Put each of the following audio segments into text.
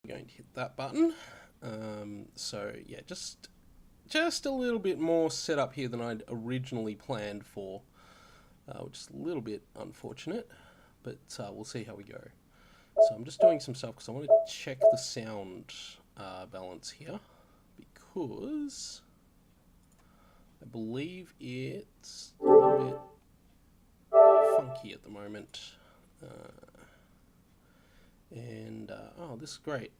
going to hit that button. So yeah, just a little bit more setup here than I'd originally planned for, which is a little bit unfortunate, but we'll see how we go. So I'm just doing some stuff because I want to check the sound balance here, because I believe it's a little bit funky at the moment. Oh, this is great.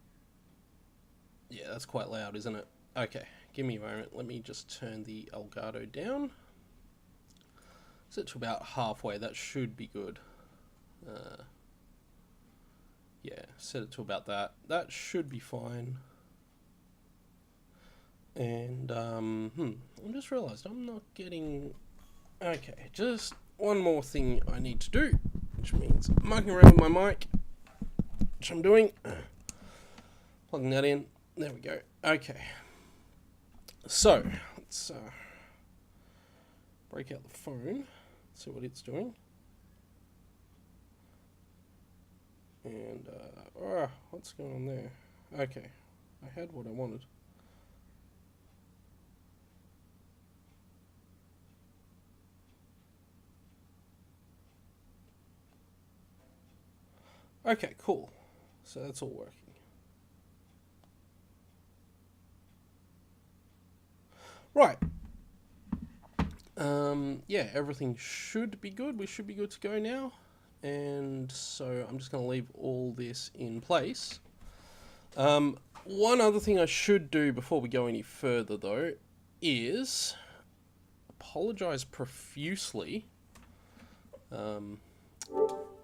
Yeah, that's quite loud, isn't it? Okay, give me a moment. Let me just turn the Elgato down. Set it to about halfway. That should be good. Yeah, set it to about that. That should be fine. And, I just realised I'm not getting... Okay, just one more thing I need to do, which means mucking around with my mic, which I'm doing. Plugging that in. There we go. Okay. So, let's break out the phone, see what it's doing. And, what's going on there? Okay, I had what I wanted. Okay, cool. So that's all working. Right. Yeah, everything should be good. We should be good to go now. And so I'm just going to leave all this in place. One other thing I should do before we go any further, though, is apologize profusely.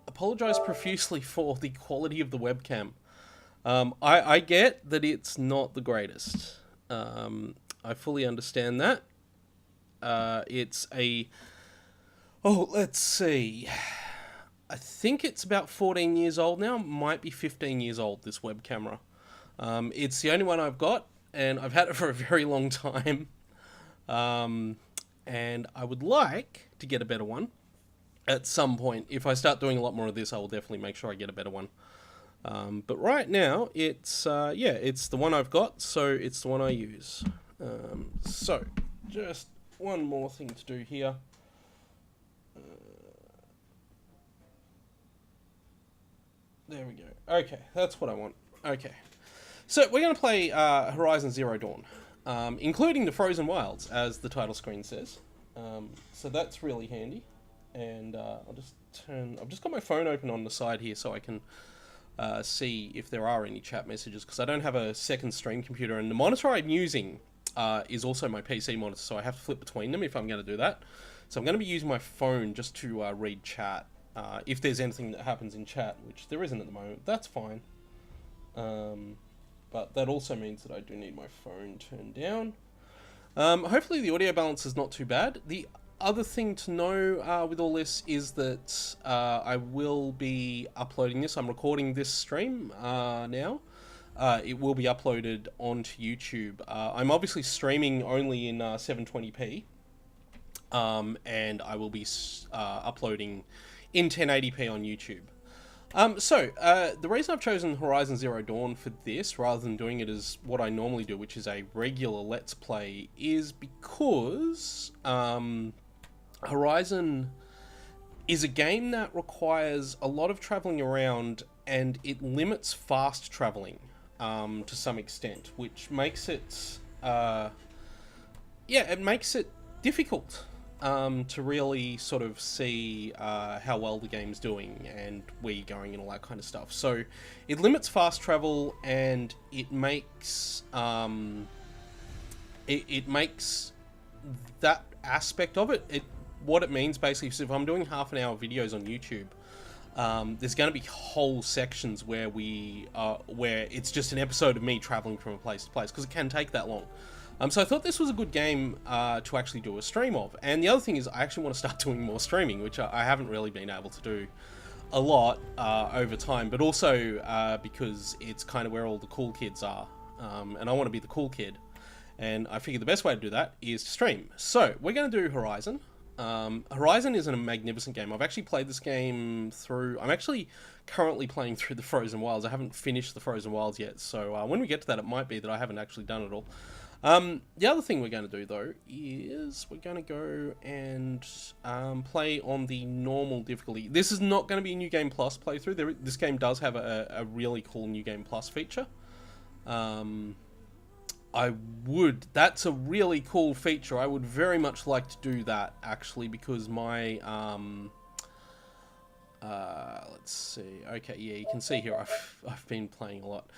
Apologize profusely for the quality of the webcam. I get that it's not the greatest. I fully understand that. It's a... Oh, let's see. I think it's about 14 years old now. Might be 15 years old, this web camera. It's the only one I've got, and I've had it for a very long time. And I would like to get a better one at some point. If I start doing a lot more of this, I will definitely make sure I get a better one. But right now, it's it's the one I've got, so it's the one I use. So, just one more thing to do here. There we go. Okay, that's what I want. Okay. So, we're going to play Horizon Zero Dawn, including the Frozen Wilds, as the title screen says. So that's really handy. And I've just got my phone open on the side here so I can see if there are any chat messages, because I don't have a second stream computer, and the monitor I'm using is also my PC monitor, so I have to flip between them if I'm going to do that. So I'm going to be using my phone just to read chat. If there's anything that happens in chat, which there isn't at the moment, that's fine. But that also means that I do need my phone turned down. Hopefully the audio balance is not too bad. The other thing to know with all this is that I will be uploading this. I'm recording this stream now. It will be uploaded onto YouTube. I'm obviously streaming only in 720p, and I will be uploading in 1080p on YouTube. The reason I've chosen Horizon Zero Dawn for this, rather than doing it as what I normally do, which is a regular Let's Play, is because Horizon is a game that requires a lot of travelling around, and it limits fast travelling to some extent, which makes it, it makes it difficult to really sort of see how well the game's doing and where you're going and all that kind of stuff. So it limits fast travel, and it makes it makes that aspect of it. What it means basically is, if I'm doing half an hour videos on YouTube, there's going to be whole sections where where it's just an episode of me traveling from place to place, because it can take that long. So I thought this was a good game to actually do a stream of. And the other thing is, I actually want to start doing more streaming, which I haven't really been able to do a lot over time, but also because it's kind of where all the cool kids are, and I want to be the cool kid, and I figured the best way to do that is to stream. So we're going to do Horizon. Horizon is a magnificent game. I've actually played this game through... I'm actually currently playing through the Frozen Wilds. I haven't finished the Frozen Wilds yet, so when we get to that, it might be that I haven't actually done it all. The other thing we're going to do, though, is we're going to go and play on the normal difficulty. This is not going to be a New Game Plus playthrough. This game does have a really cool New Game Plus feature. That's a really cool feature. I would very much like to do that, actually, because my, let's see. Okay, yeah, you can see here I've been playing a lot.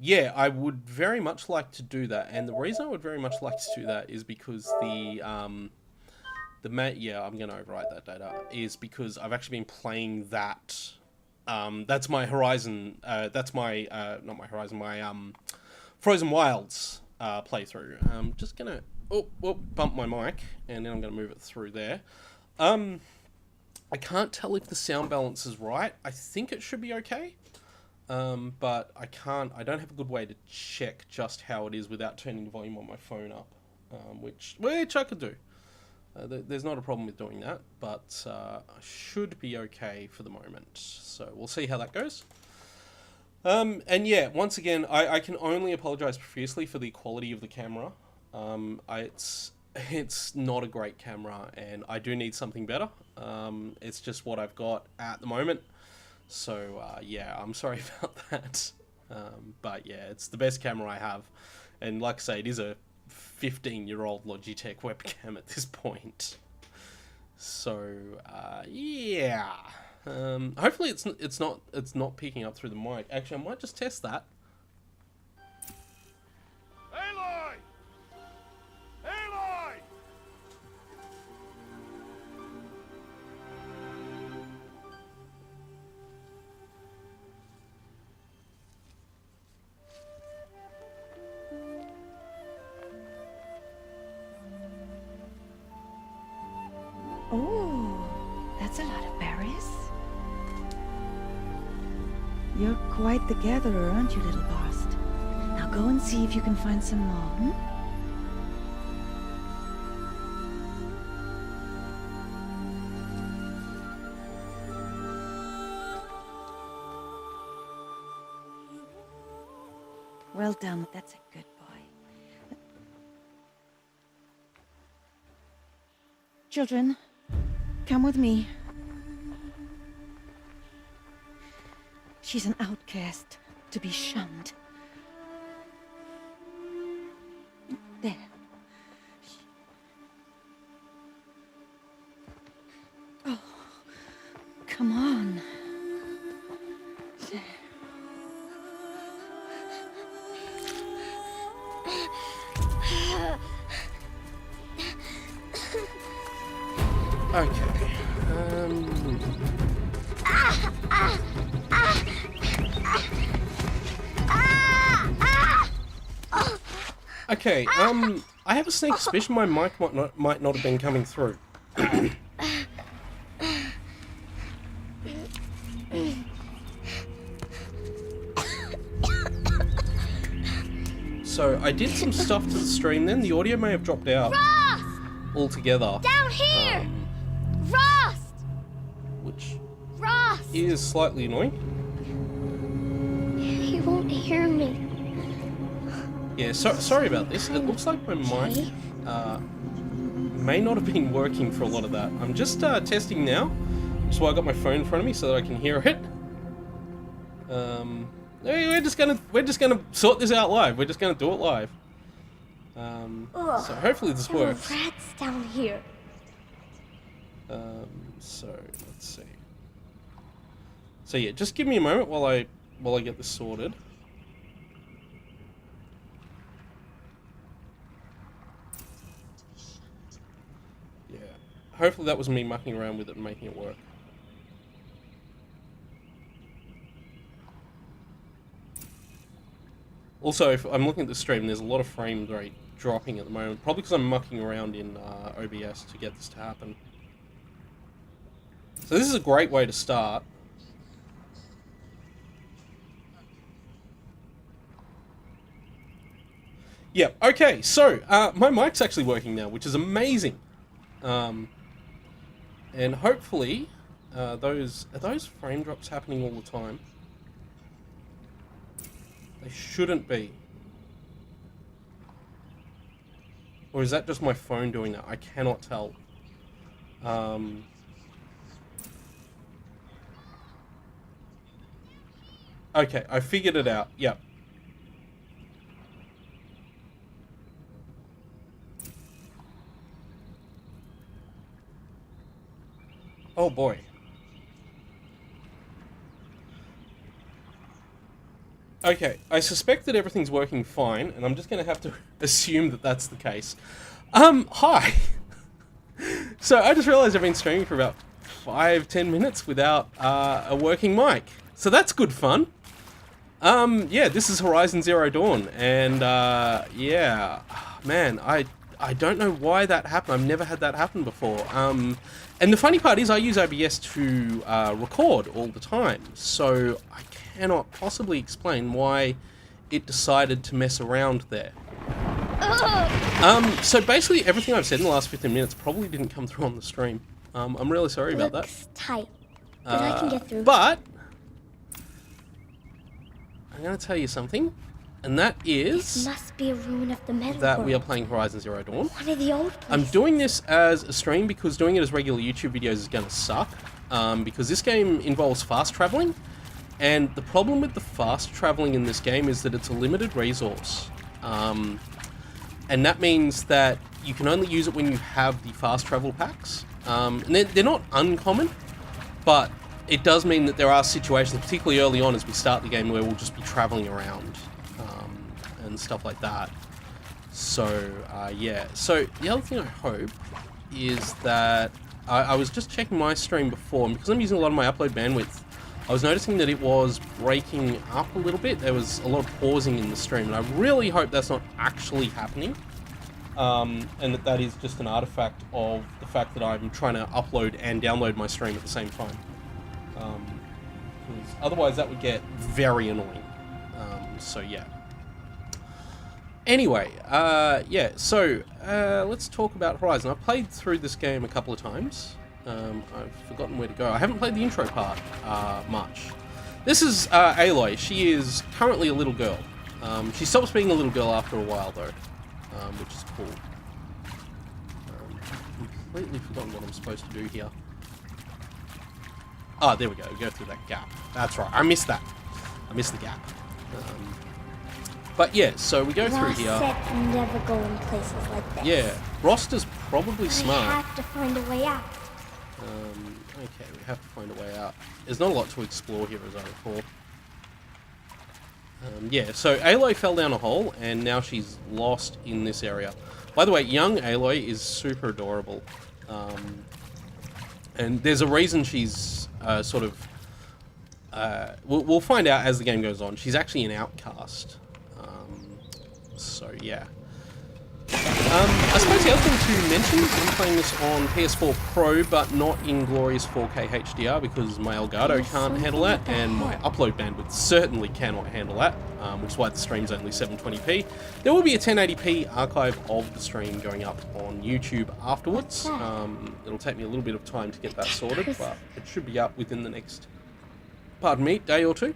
Yeah, I would very much like to do that, and the reason I would very much like to do that is because yeah, I'm going to overwrite that data, is because I've actually been playing that. That's my Horizon, that's my, not my Horizon, my, Frozen Wilds playthrough. I'm just gonna bump my mic, and then I'm gonna move it through there. I can't tell if the sound balance is right. I think it should be okay, but I don't have a good way to check just how it is without turning the volume on my phone up, which I could do. There's not a problem with doing that, but I should be okay for the moment. So we'll see how that goes. And yeah, once again, I can only apologize profusely for the quality of the camera. It's not a great camera, and I do need something better. It's just what I've got at the moment. So, yeah, I'm sorry about that. But yeah, it's the best camera I have. And like I say, it is a 15-year-old Logitech webcam at this point. So, yeah. Hopefully it's not picking up through the mic. Actually, I might just test that. Aloy! Aloy! Oh, that's a lot of berries. You're quite the gatherer, aren't you, little Bast? Now go and see if you can find some more, hmm? Well done, that's a good boy. Children, come with me. She's an outcast, to be shunned. There. Oh, come on. There. Okay. Okay, I have a sneaky suspicion my mic might not have been coming through. So, I did some stuff to the stream then. The audio may have dropped out altogether. Down here! Frost! Which Frost! is slightly annoying. He won't hear me. Yeah, sorry about this. It looks like my mic may not have been working for a lot of that. I'm just testing now, which is why I got my phone in front of me so that I can hear it. We're just gonna sort this out live. We're just gonna do it live. So hopefully this There are works. rats down here. So let's see. So yeah, just give me a moment while I get this sorted. Yeah, hopefully that was me mucking around with it and making it work. Also, if I'm looking at the stream, there's a lot of frame rate dropping at the moment, probably because I'm mucking around in OBS to get this to happen. So this is a great way to start. Yep, okay, so my mic's actually working now, which is amazing. And hopefully, are those frame drops happening all the time? They shouldn't be. Or is that just my phone doing that? I cannot tell. Okay, I figured it out. Yep. Oh boy. Okay, I suspect that everything's working fine, and I'm just going to have to assume that that's the case. Hi! So, I just realized I've been streaming for about 5-10 minutes without a working mic. So that's good fun. Yeah, this is Horizon Zero Dawn, and yeah, man, I don't know why that happened. I've never had that happen before. And the funny part is I use OBS to record all the time, so I cannot possibly explain why it decided to mess around there. So basically everything I've said in the last 15 minutes probably didn't come through on the stream. I'm really sorry about that. Looks tight, but I can get through. But I'm going to tell you something, and that is This must be a ruin of the metal that we are world. playing Horizon Zero Dawn. One of the old I'm places. doing this as a stream because doing it as regular YouTube videos is going to suck. Because this game involves fast traveling, and the problem with the fast traveling in this game is that it's a limited resource. And that means that you can only use it when you have the fast travel packs. And they're not uncommon, but it does mean that there are situations, particularly early on as we start the game, where we'll just be traveling around and stuff like that. So, yeah. So, the other thing I hope is that I was just checking my stream before, and because I'm using a lot of my upload bandwidth, I was noticing that it was breaking up a little bit. There was a lot of pausing in the stream, and I really hope that's not actually happening. And that is just an artifact of the fact that I'm trying to upload and download my stream at the same time. Because otherwise that would get very annoying. So yeah. Anyway, yeah, so let's talk about Horizon. I've played through this game a couple of times. I've forgotten where to go. I haven't played the intro part much. This is Aloy. She is currently a little girl. She stops being a little girl after a while though, which is cool. Completely forgotten what I'm supposed to do here. Ah, there we go. Go through that gap. That's right. I missed that. I missed the gap. But yeah, so we go through Ross here. said never go in places like this. Yeah, Roster's probably I smart. have to find a way out. Okay, we have to find a way out. There's not a lot to explore here, as I recall. Yeah, so Aloy fell down a hole, and now she's lost in this area. By the way, young Aloy is super adorable. And there's a reason she's sort of... we'll find out as the game goes on. She's actually an outcast. So, yeah. I suppose the other thing to mention, I'm playing this on PS4 Pro, but not in glorious 4K HDR because my Elgato can't handle that, and my upload bandwidth certainly cannot handle that, which is why the stream's only 720p. There will be a 1080p archive of the stream going up on YouTube afterwards. It'll take me a little bit of time to get that sorted, but it should be up within the next, pardon me, day or two.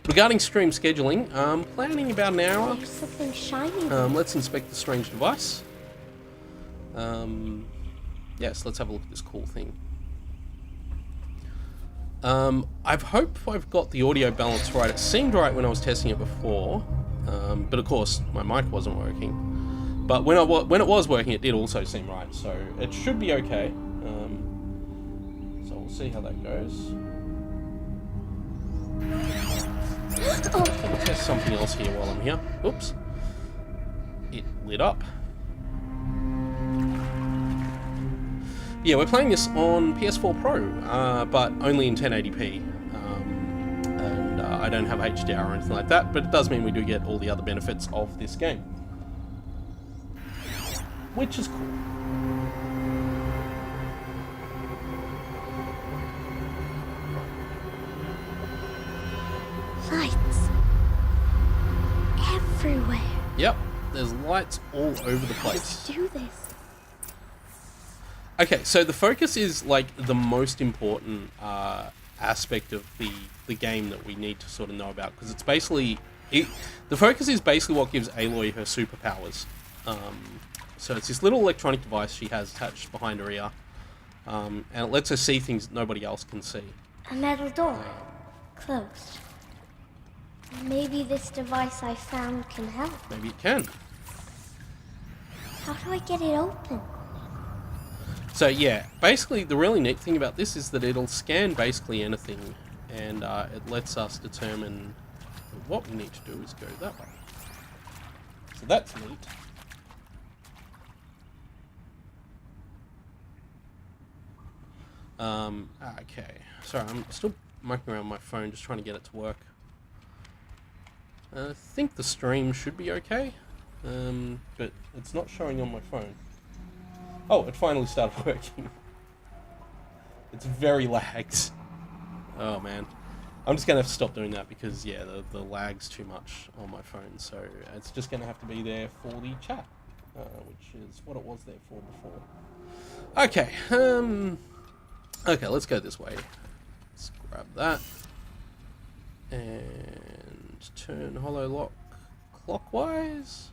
Regarding stream scheduling, I'm planning about an hour. There's something shiny. Let's inspect the strange device. Yes, let's have a look at this cool thing. I hope I've got the audio balance right. It seemed right when I was testing it before, but of course my mic wasn't working. But when it was working, it did also seem right, so it should be okay. So we'll see how that goes. I'll test something else here while I'm here. Oops. It lit up. Yeah, we're playing this on PS4 Pro, but only in 1080p. And I don't have HDR or anything like that, but it does mean we do get all the other benefits of this game. Which is cool. Lights. Everywhere. Yep, there's lights all over the place. Let's do this. Okay, so the focus is like the most important aspect of the game that we need to sort of know about, because it's basically the focus is basically what gives Aloy her superpowers. So it's this little electronic device she has attached behind her ear, and it lets her see things nobody else can see. A metal door. Closed. Maybe this device I found can help. Maybe it can. How do I get it open? So yeah, basically the really neat thing about this is that it'll scan basically anything, and it lets us determine what we need to do is go that way. So that's neat. Okay. Sorry, I'm still mucking around with my phone, just trying to get it to work. I think the stream should be okay, but it's not showing on my phone. Oh, it finally started working. It's very lagged. Oh man. I'm just going to have to stop doing that because, yeah, the lag's too much on my phone. So it's just going to have to be there for the chat, which is what it was there for before. Okay, okay, let's go this way. Let's grab that. And turn holo lock clockwise.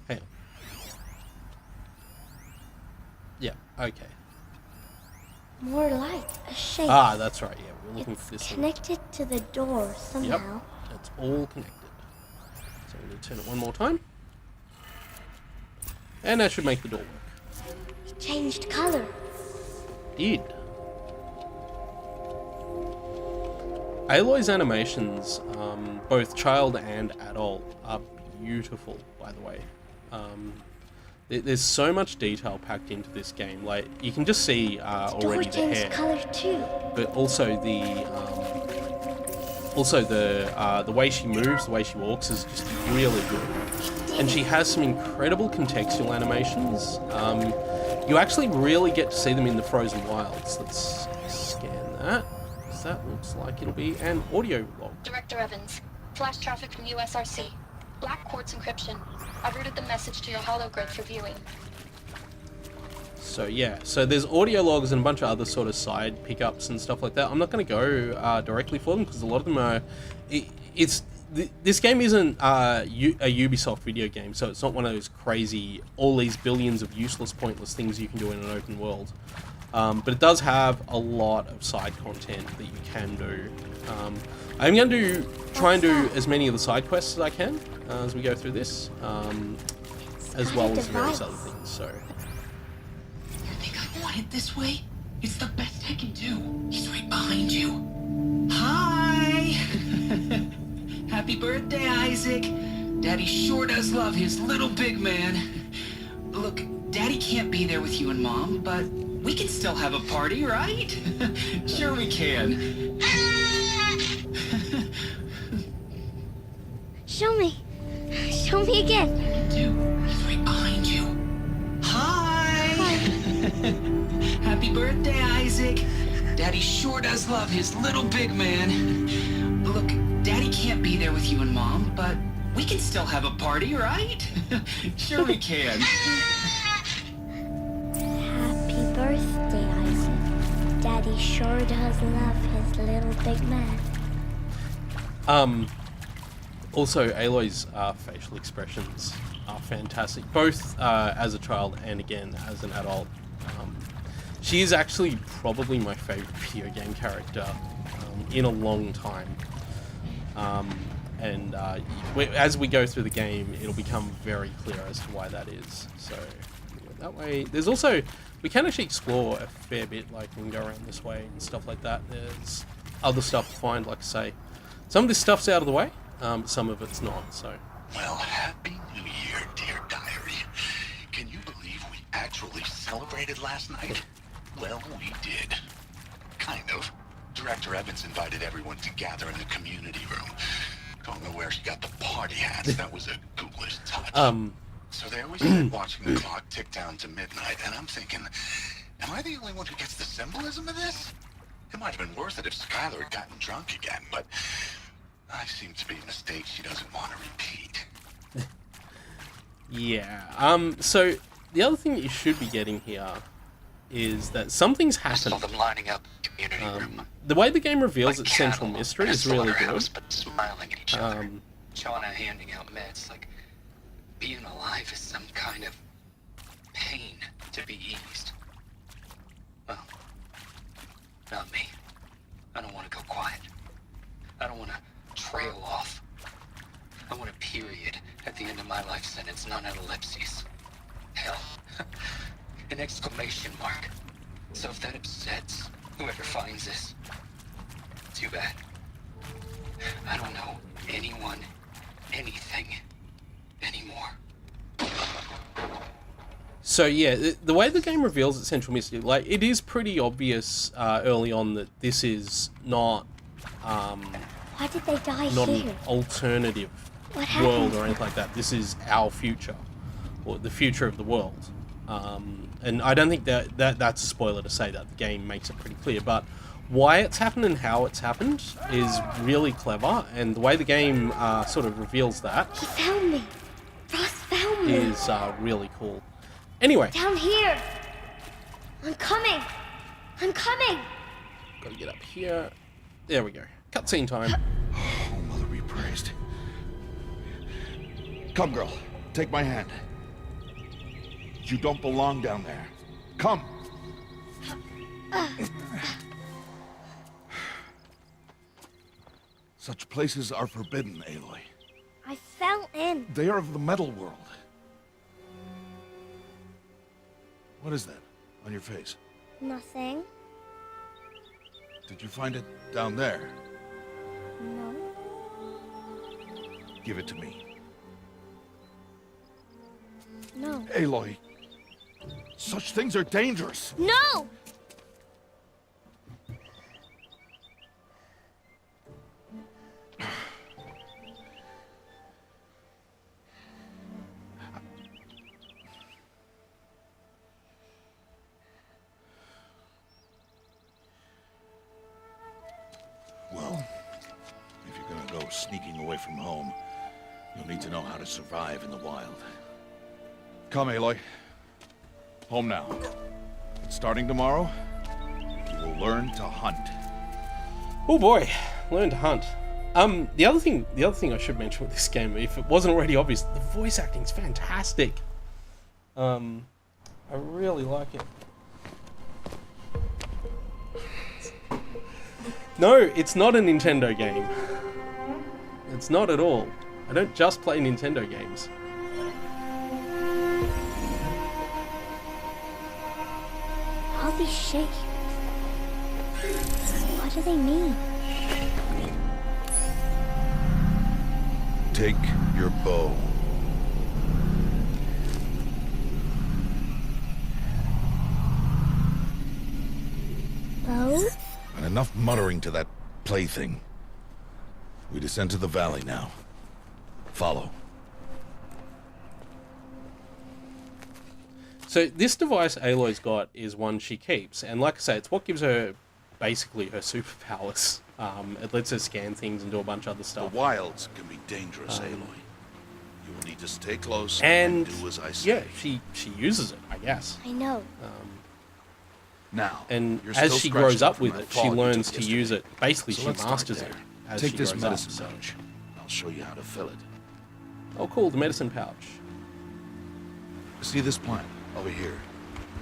Hang on. Yeah, okay. More light, a shape. Ah, that's right, yeah, we're looking for this It's thing. connected to the door somehow. Yep, it's all connected. So we need to turn it one more time. And that should make the door work. It changed color. Did. Aloy's animations, both child and adult, are beautiful, by the way. There's so much detail packed into this game. Like, you can just see already the hair, color too. but also the way she moves, the way she walks is just really good. And she has some incredible contextual animations. You actually really get to see them in the frozen wilds. Let's scan that. That looks like it'll be an audio log. Director Evans, flash traffic from USRC. Black quartz encryption. I've routed the message to your hologrid for viewing. So yeah, so there's audio logs and a bunch of other sort of side pickups and stuff like that. I'm not going to go directly for them because a lot of them are. This game isn't a Ubisoft video game, so it's not one of those crazy, all these billions of useless, pointless things you can do in an open world. But it does have a lot of side content that you can do. I'm going to try and do as many of the side quests as I can as we go through this, as well as various other things. So. You think I want it this way? It's the best I can do. He's right behind you. Hi! Happy birthday, Isaac. Daddy sure does love his little big man. Look, Daddy can't be there with you and Mom, but we can still have a party, right? Sure we can. Show me. Show me again. Dude, he's right behind you. Hi! Happy birthday, Isaac. Daddy sure does love his little big man. Look, Daddy can't be there with you and Mom, but we can still have a party, right? Sure we can. Happy birthday, Isaac. Daddy sure does love his little big man. Also, Aloy's facial expressions are fantastic, both as a child and again as an adult. She is actually probably my favorite video game character in a long time. And as we go through the game, it'll become very clear as to why that is. So that way, there's also, we can actually explore a fair bit, like we can go around this way and stuff like that. There's other stuff to find, like I say. Some of this stuff's out of the way, some of it's not, so. Well, Happy New Year, dear diary. Can you believe we actually celebrated last night? Well, we did. Kind of. Director Evans invited everyone to gather in the community room. Don't know where she got the party hats. That was a ghoulish touch. So they always sit watching the clock tick down to midnight, and I'm thinking, am I the only one who gets the symbolism of this? It might have been worth it if Skylar had gotten drunk again, but I seem to be a mistake she doesn't want to repeat. Yeah, so the other thing that you should be getting here is that something's I saw happened. them lining up in the community room. The way the game reveals Like its central cattle mystery in a is really slaughterhouse, good. but smiling at each other. Um, Shauna handing out meds like being alive is some kind of pain to be eased. Well, not me. I don't want to go quiet. I don't want to trail off. I want a period at the end of my life sentence, not an ellipses. Hell, an exclamation mark. So if that upsets whoever finds this, too bad. I don't know anyone, anything, anymore. So yeah, the way the game reveals its central mystery, like it is pretty obvious early on that this is not Why did they die not here? an alternative What world happened? or anything like that. This is our future, or the future of the world. And I don't think that's a spoiler to say that. The game makes it pretty clear, but why it's happened and how it's happened is really clever, and the way the game sort of reveals that He found me. Ross found me. is really cool. Anyway, Down here. I'm coming. I'm coming. gotta get up here. There we go. Cutscene time. Oh, Mother be praised. Come, girl. Take my hand. You don't belong down there. Come. Such places are forbidden, Aloy. I fell in. They are of the metal world. What is that on your face? Nothing. Did you find it down there? No. Give it to me. No. Aloy, such things are dangerous. No! Well, if you're gonna go sneaking away from home, you'll need to know how to survive in the wild. Come, Aloy. Home now. And starting tomorrow, you will learn to hunt. Oh boy, learn to hunt. The other thing I should mention with this game, if it wasn't already obvious, the voice acting is fantastic. I really like it. No, it's not a Nintendo game. It's not at all. I don't just play Nintendo games. All these shapes. What do they mean? Take your bow. Bow? And enough muttering to that plaything. We descend to the valley now. Follow. So this device Aloy's got is one she keeps, and like I say, it's what gives her basically her superpowers. It lets her scan things and do a bunch of other The stuff. wilds can be dangerous, Aloy. You will need to stay close And do as I say. yeah, she uses it, I guess. I know. Now, And you're as still she grows scratched up from with that it, she fall you learns took to use yesterday. it. Basically, So she let's start masters there. it as Take she this grows medicine up. So. pouch. I'll show you how to fill it. Oh, cool, the medicine pouch. See this plant over here?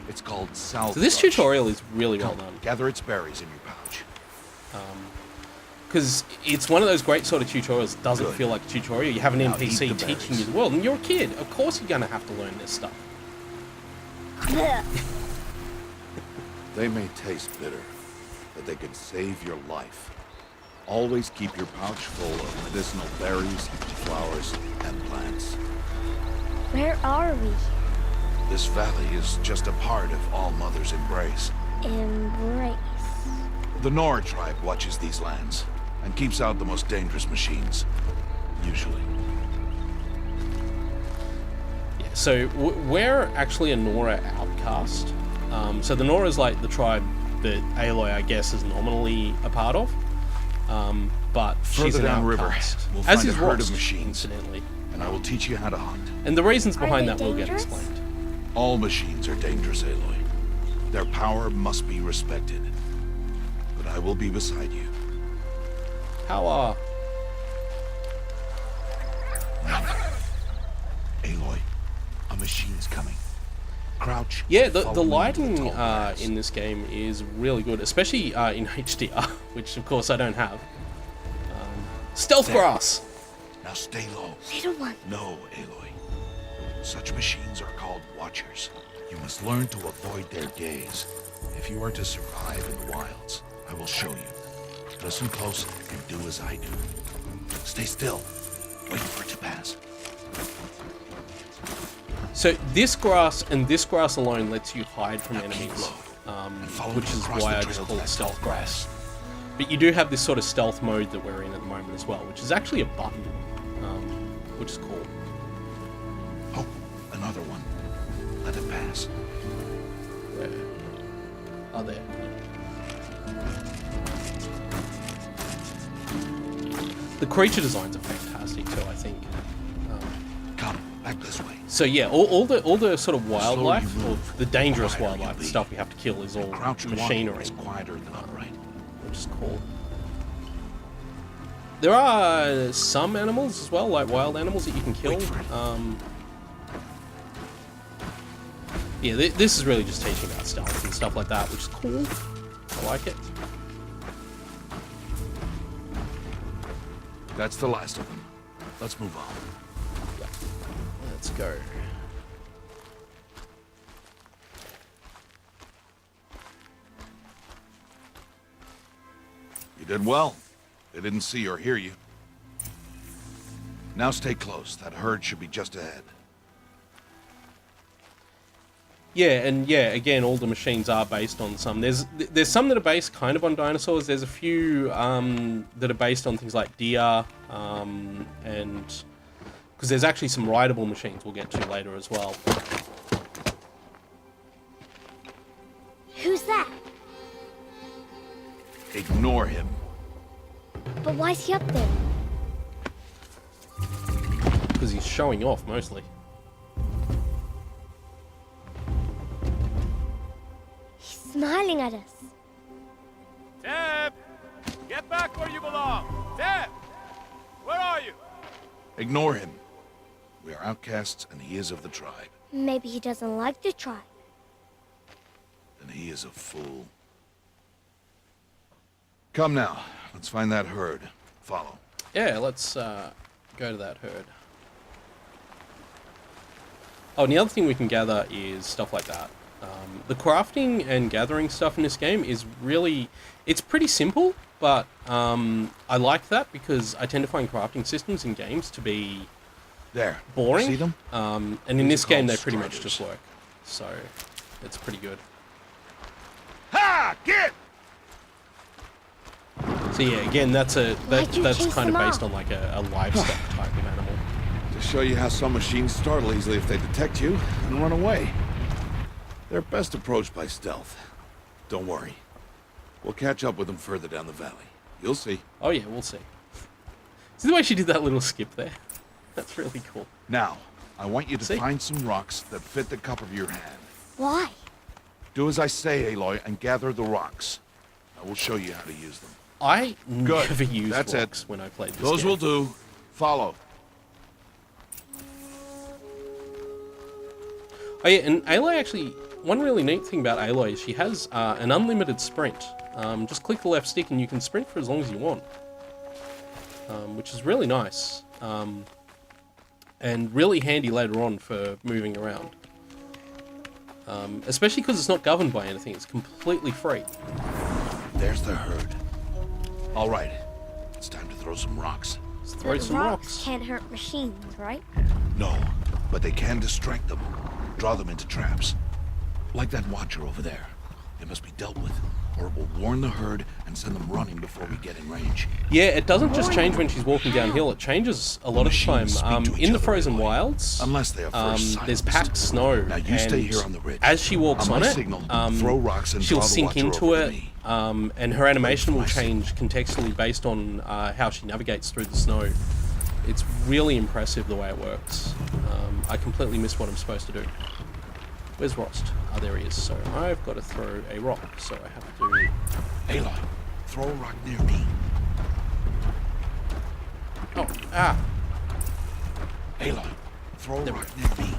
It's called salve. So this brush. tutorial is really well Come, done. gather its berries in your pouch. Because it's one of those great sort of tutorials that doesn't Good. feel like a tutorial. You have an Now NPC eat the teaching you berries. the world, and you're a kid. Of course you're going to have to learn this stuff. They may taste bitter, but they can save your life. Always keep your pouch full of medicinal berries, flowers, and plants. Where are we? This valley is just a part of All Mother's embrace. Embrace. The Nora tribe watches these lands and keeps out the most dangerous machines. Usually. Yeah, so we're actually a Nora outcast. So the Nora is like the tribe that Aloy, I guess, is nominally a part of. But she's Further an downriver, outcast. we'll As find is a herd Rost, of machines. incidentally. And I will teach you how to hunt. And the reasons Are behind they that will get dangerous? explained. All machines are dangerous, Aloy. Their power must be respected. But I will be beside you. Power. Aloy, a machine's coming. Crouch. Yeah, and the follow me into lighting tall grass. in this game is really good, especially in HDR, which of course I don't have. Stealth There. grass. Now stay low. Little one. No, Aloy. Such machines are called Watchers. You must learn to avoid their gaze. If you are to survive in the wilds, I will show you. Listen close and do as I do. Stay still. Wait for it to pass. So this grass and this grass alone lets you hide from Now keep enemies, low and follow which me is across why the I trail just to call it that stealth tall grass. But you do have this sort of stealth mode that we're in at the moment as well, which is actually a button, which is cool. Oh, another one. Let it pass. Where are there? The creature designs are fantastic too, I think. Come, back this way. So yeah, all the sort of wildlife, you or move, the dangerous the quieter wildlife, you'll the be. stuff we have to kill is all Crouch and walking machinery, is quieter than upright. which is cool. There are some animals as well, like wild animals that you can kill. Wait for it. Yeah, this is really just teaching about stealth and stuff like that, which is cool. I like it. That's the last of them. Let's move on. Let's go. You did well. They didn't see or hear you. Now stay close. That herd should be just ahead. Yeah, and yeah, again, all the machines are based on some. There's some that are based kind of on dinosaurs. There's a few that are based on things like deer, and because there's actually some rideable machines we'll get to later as well. Who's that? Ignore him. But why's he up there? Because he's showing off mostly. He's smiling at us. Deb! Get back where you belong! Deb! Where are you? Ignore him. We are outcasts, and he is of the tribe. Maybe he doesn't like the tribe. Then he is a fool. Come now. Let's find that herd. Follow. Yeah, let's go to that herd. Oh, and the other thing we can gather is stuff like that. The crafting and gathering stuff in this game is really... It's pretty simple, but I like that because I tend to find crafting systems in games to be There. boring. See them? And in These this are game, called they pretty much striders. just work. So, it's pretty good. Ha! Get! So yeah, again, that's Why'd you that's chase kind of them based off? on like a livestock type of animal. To show you how some machines startle easily if they detect you and run away. They're best approached by stealth. Don't worry. We'll catch up with them further down the valley. You'll see. Oh yeah, we'll see. See the way she did that little skip there? That's really cool. Now, I want you to See? find some rocks that fit the cup of your hand. Why? Do as I say, Aloy, and gather the rocks. I will show you how to use them. I Good. never used That's it. rocks when I played this Those game. will do. Follow. Oh yeah, and Aloy actually, one really neat thing about Aloy is she has an unlimited sprint. Just click the left stick and you can sprint for as long as you want. Which is really nice. And really handy later on for moving around. Especially because it's not governed by anything, it's completely free. There's the herd. All right. It's time to throw some rocks. Let's throw But some rocks. can't hurt machines, right? No, but they can distract them. Draw them into traps. Like that watcher over there. It must be dealt with, or it will warn the herd and send them running before we get in range. Yeah, it doesn't just change when she's walking downhill, it changes a lot of the time. Machines speak to each In the other, frozen Aloy. wilds, Unless they are first there's silenced. packed snow, Now you stay and here on the ridge. as she walks On on my it, signal, throw rocks and she'll draw the sink watcher into over to it, me. and her animation will my signal. change contextually based on how she navigates through the snow. It's really impressive the way it works. I completely missed what I'm supposed to do. Where's Rost? Oh, there he is. So I've got to throw a rock. So I have to... Aloy, throw a rock near me. Oh, ah. Aloy, throw a rock near me.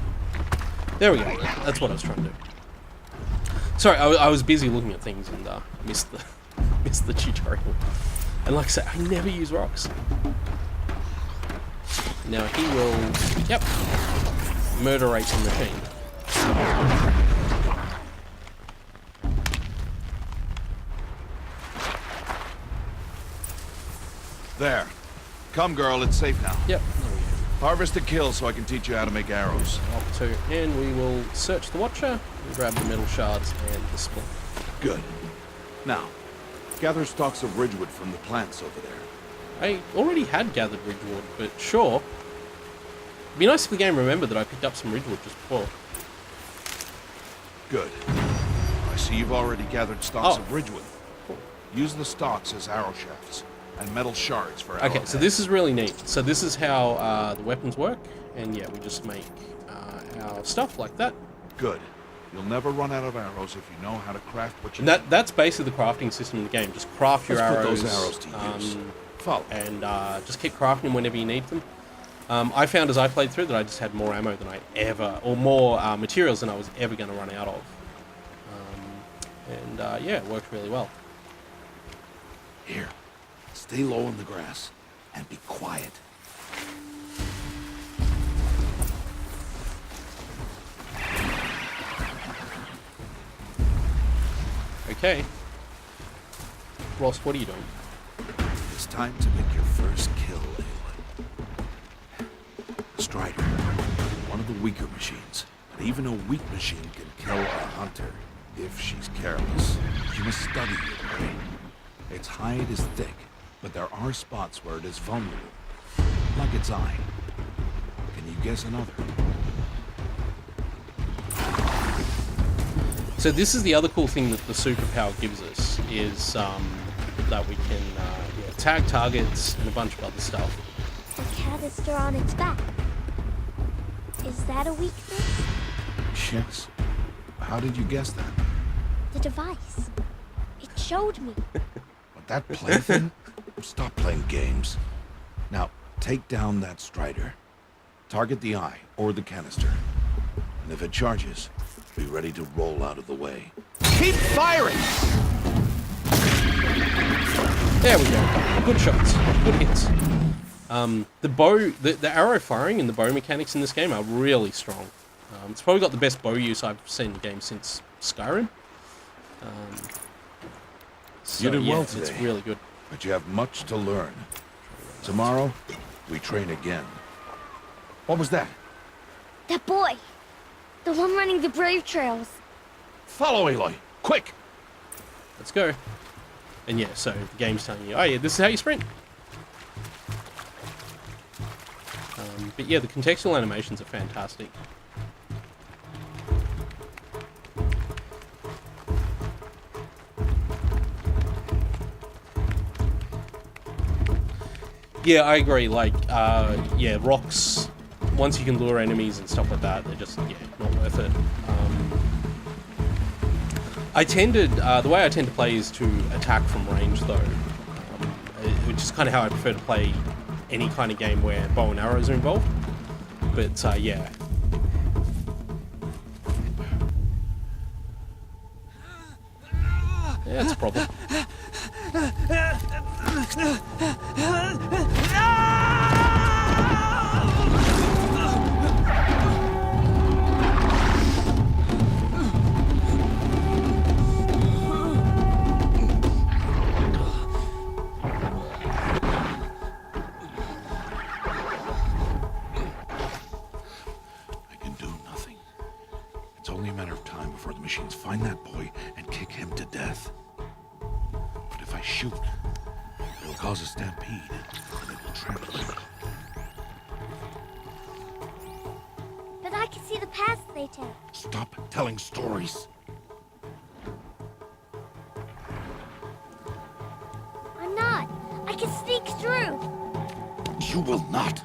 There we go. That's what I was trying to do. Sorry, I was busy looking at things and missed the tutorial. And like I said, I never use rocks. Now he will, yep, murderate the machine. There. Come, girl, it's safe now. Yep. Harvest and kill so I can teach you how to make arrows. Up to, and we will search the Watcher, and grab the metal shards and the splint. Good. Now, gather stalks of ridgewood from the plants over there. I already had gathered ridgewood, but sure. It'd be nice if the game remembered that I picked up some ridgewood just before. Good. I see you've already gathered stalks of ridgewood. Cool. Use the stalks as arrow shafts, and metal shards for arrow Okay, so this is really neat. So this is how the weapons work, and yeah, we just make our stuff like that. Good. You'll never run out of arrows if you know how to craft what you And that's basically the crafting system in the game. Just craft your Let's put arrows. those arrows to use. Follow. And just keep crafting them whenever you need them. I found as I played through that I just had more ammo than I ever, or more materials than I was ever going to run out of. Yeah, it worked really well. Here, stay low in the grass and be quiet. Okay. Ross, what are you doing? It's time to make your first kill, Aloy. Strider, one of the weaker machines. But even a weak machine can kill a hunter if she's careless. You must study it, right? Its hide is thick, but there are spots where it is vulnerable, like its eye. Can you guess another? So this is the other cool thing that the superpower gives us, is that we can tag targets and a bunch of other stuff. The canister on its back. Is that a weakness? Yes. How did you guess that? The device. It showed me. But that plaything? Stop playing games. Now, take down that Strider. Target the eye or the canister. And if it charges, be ready to roll out of the way. Keep firing! There we go. Good shots. Good hits. The bow, the arrow firing and the bow mechanics in this game are really strong. It's probably got the best bow use I've seen in the game since Skyrim. You did well It's today, really good. but you have much to learn. Tomorrow, we train again. What was that? That boy. The one running the brave trails. Follow Aloy, quick! Let's go. And yeah, so the game's telling you, oh yeah, this is how you sprint. But yeah, the contextual animations are fantastic. Yeah, I agree. Like, yeah, rocks, once you can lure enemies and stuff like that, they're just, yeah, not worth it. The way I tend to play is to attack from range, though, which is kind of how I prefer to play any kind of game where bow and arrows are involved. But, yeah. Yeah, that's a problem. Machines find that boy and kick him to death. But if I shoot, it'll cause a stampede, and it will trample him. But I can see the paths they take. Stop telling stories. I'm not. I can sneak through. You will not.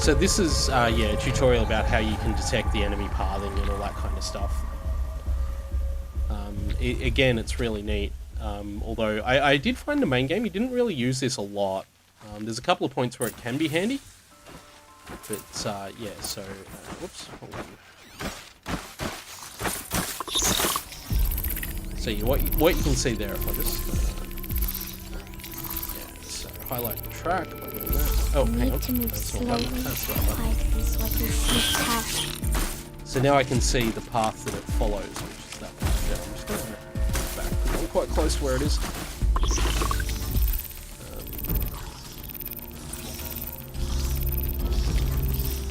So this is, yeah, a tutorial about how you can detect the enemy pathing and all that kind of stuff. Again, it's really neat. Although I did find the main game, you didn't really use this a lot. There's a couple of points where it can be handy. But, yeah, so... whoops. Hold on. So what you can see there, if I just... yeah, so highlight the track by doing that. Oh, hang on. That's not that. That's the right button. So now I can see the path that it follows, which is that one. Yeah, I'm just going to back. I'm quite close to where it is.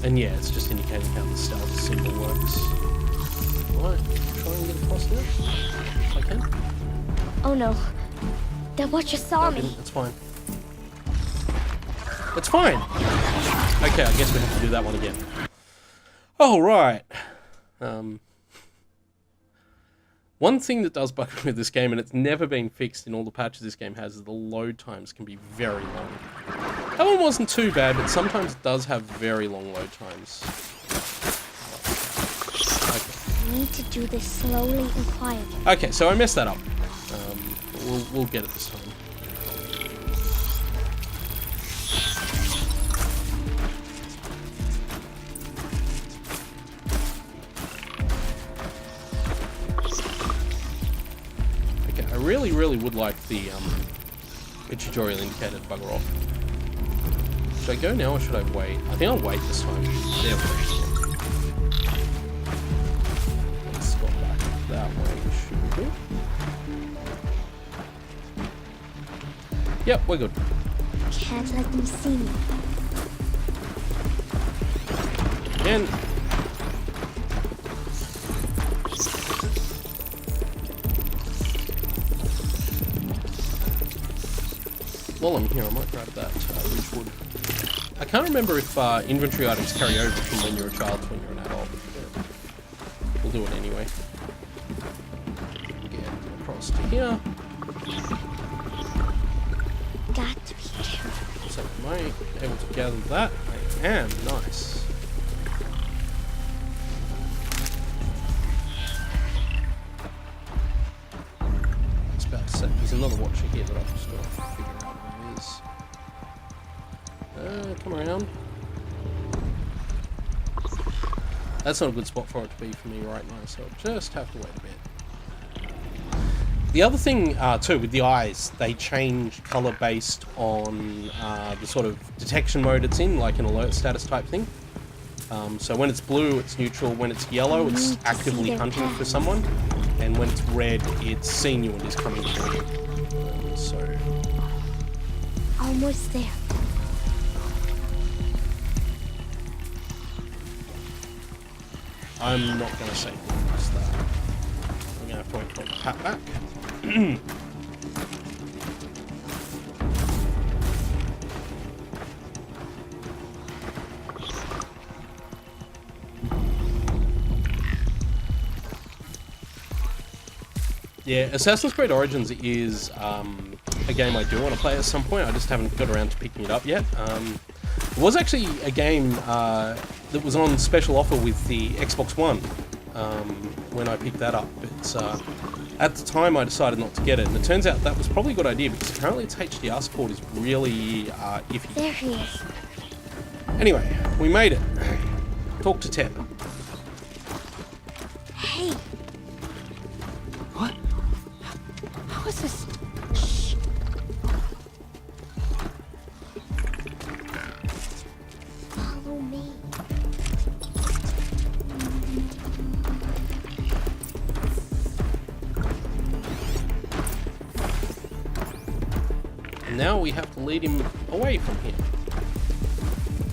And yeah, it's just indicating how the stealth symbol works. Right, try and get across there. If I can. Oh no. That watcher saw me. It's fine. It's fine! Okay, I guess we have to do that one again. Alright. One thing that does bug me with this game, and it's never been fixed in all the patches this game has, is the load times can be very long. That one wasn't too bad, but sometimes it does have very long load times. Okay. I need to do this slowly and quietly. Okay, so I messed that up. We'll get it this time. Okay, I really would like the tutorial indicator to bugger off. Should I go now or should I wait? I think I'll wait this time. There we go. Let's go back that way, should we? Yep, we're good. Can't let them see me. And while I'm here, I might grab that ridgewood. I can't remember if inventory items carry over from when you're a child to when you're an adult. But we'll do it anyway. Get across to here. Got to be careful. So am I able to gather that? I am. Nice. I was about to say, there's another watcher here that I've just got to figure out where it is. Come around. That's not a good spot for it to be for me right now, so I'll just have to wait a bit. The other thing, too, with the eyes, they change colour based on the sort of detection mode it's in, like an alert status type thing. So when it's blue, it's neutral. When it's yellow, it's actively hunting for someone. And when it's red, it's seeing you and is coming for you. So... Almost there. I'm not going to say things that. I'm going to have to wait for my hat back. Yeah, Assassin's Creed Origins is a game I do want to play at some point. I just haven't got around to picking it up yet. It was actually a game that was on special offer with the Xbox One when I picked that up. But at the time I decided not to get it, and it turns out that was probably a good idea because apparently its HDR support is really iffy. There he is. Anyway, we made it. Talk to Ted. Hey. What? How is this? Follow me. And now we have to lead him away from here.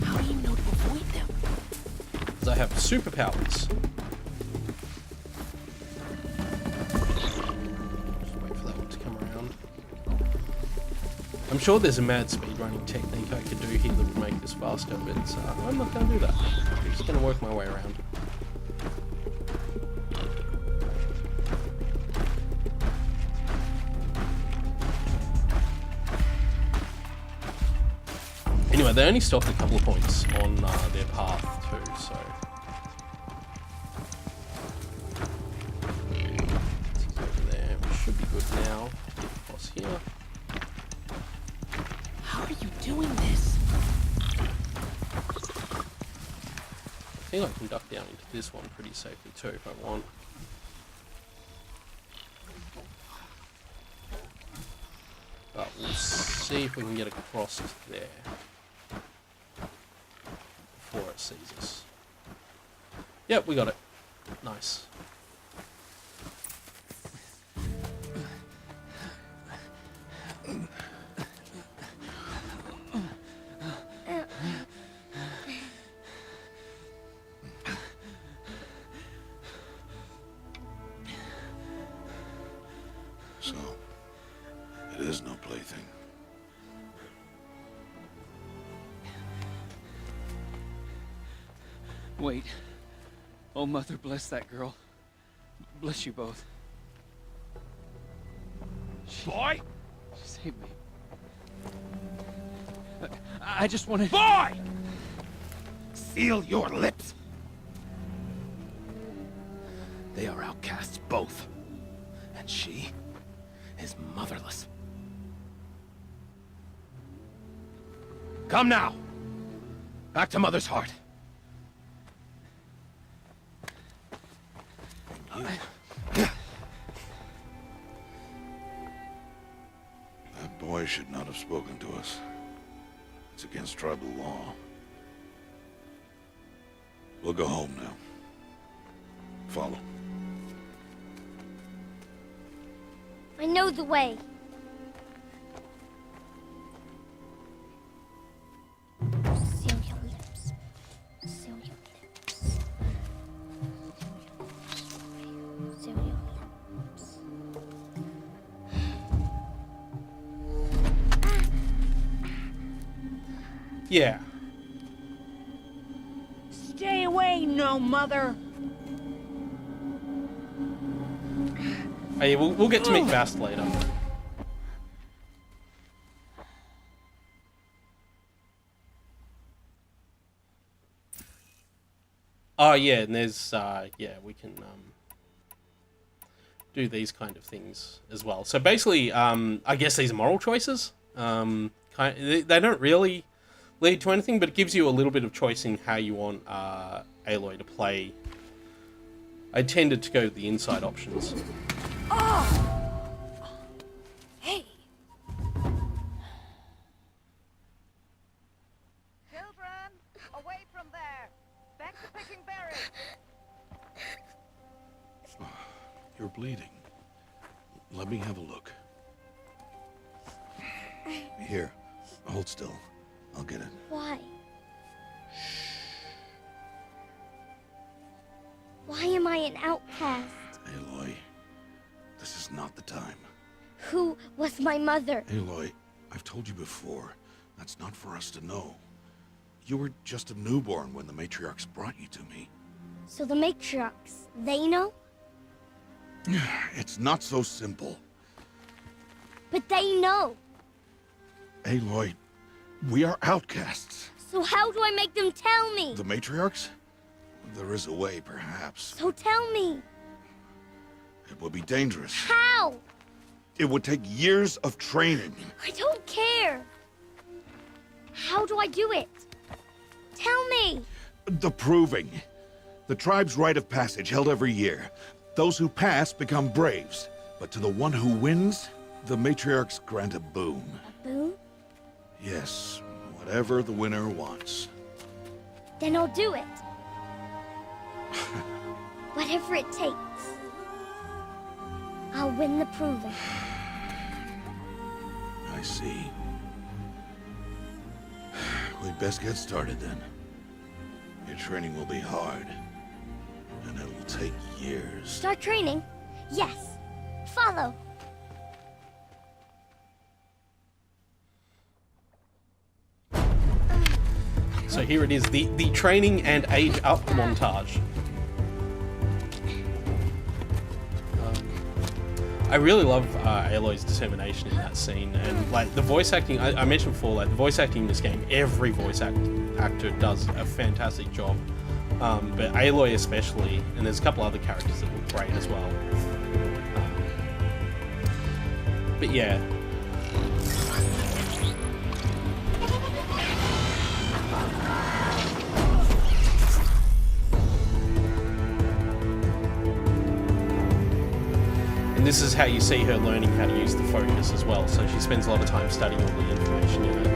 How do you know to avoid them? Because I have superpowers. Just wait for that one to come around. I'm sure there's a mad speedrunning technique I could do here that would make this faster, but I'm not going to do that. I'm just going to work my way around. Anyway, they only stopped a couple of points on their path too, so... Over there, we should be good now. Get across here. How are you doing this? I think I can duck down into this one pretty safely too if I want. But we'll see if we can get across to there before it sees us. Yep, we got it. Nice. So, it is no plaything. Wait. Oh, Mother, bless that girl. Bless you both. Boy! She saved me. I just wanted... Boy! Seal your lips! They are outcasts, both. And she is motherless. Come now! Back to Mother's heart. That boy should not have spoken to us. It's against tribal law. We'll go home now. Follow. I know the way. Seal your lips. Seal your lips. Seal your lips. Yeah. Stay away, no mother. Hey, we'll get to meet Bast later. Oh yeah, and there's yeah, we can do these kind of things as well. So basically, I guess these are moral choices. They don't really lead to anything, but it gives you a little bit of choice in how you want Aloy to play. I tended to go to the inside options. Oh! Hey! Children, away from there! Back to picking berries! You're bleeding. Let me have a look. Here, hold still. I'll get it. Why? Why am I an outcast? Aloy, this is not the time. Who was my mother? Aloy, I've told you before, that's not for us to know. You were just a newborn when the matriarchs brought you to me. So the matriarchs, they know? It's not so simple. But they know. Aloy, we are outcasts. So how do I make them tell me? The matriarchs? There is a way, perhaps. So tell me. It would be dangerous. How? It would take years of training. I don't care. How do I do it? Tell me. The proving. The tribe's rite of passage held every year. Those who pass become braves. But to the one who wins, the matriarchs grant a boon. A boon? Yes, whatever the winner wants. Then I'll do it. Whatever it takes. I'll win the proving. I see. We'd best get started then. Your training will be hard. And it will take years. Start training? Yes. Follow. So here it is, the training and age up I really love Aloy's determination in that scene, and like the voice acting. I mentioned before, like the voice acting in this game, every actor does a fantastic job. But Aloy especially, and there's a couple other characters that look great as well. But yeah. And this is how you see her learning how to use the focus as well. So she spends a lot of time studying all the information in it.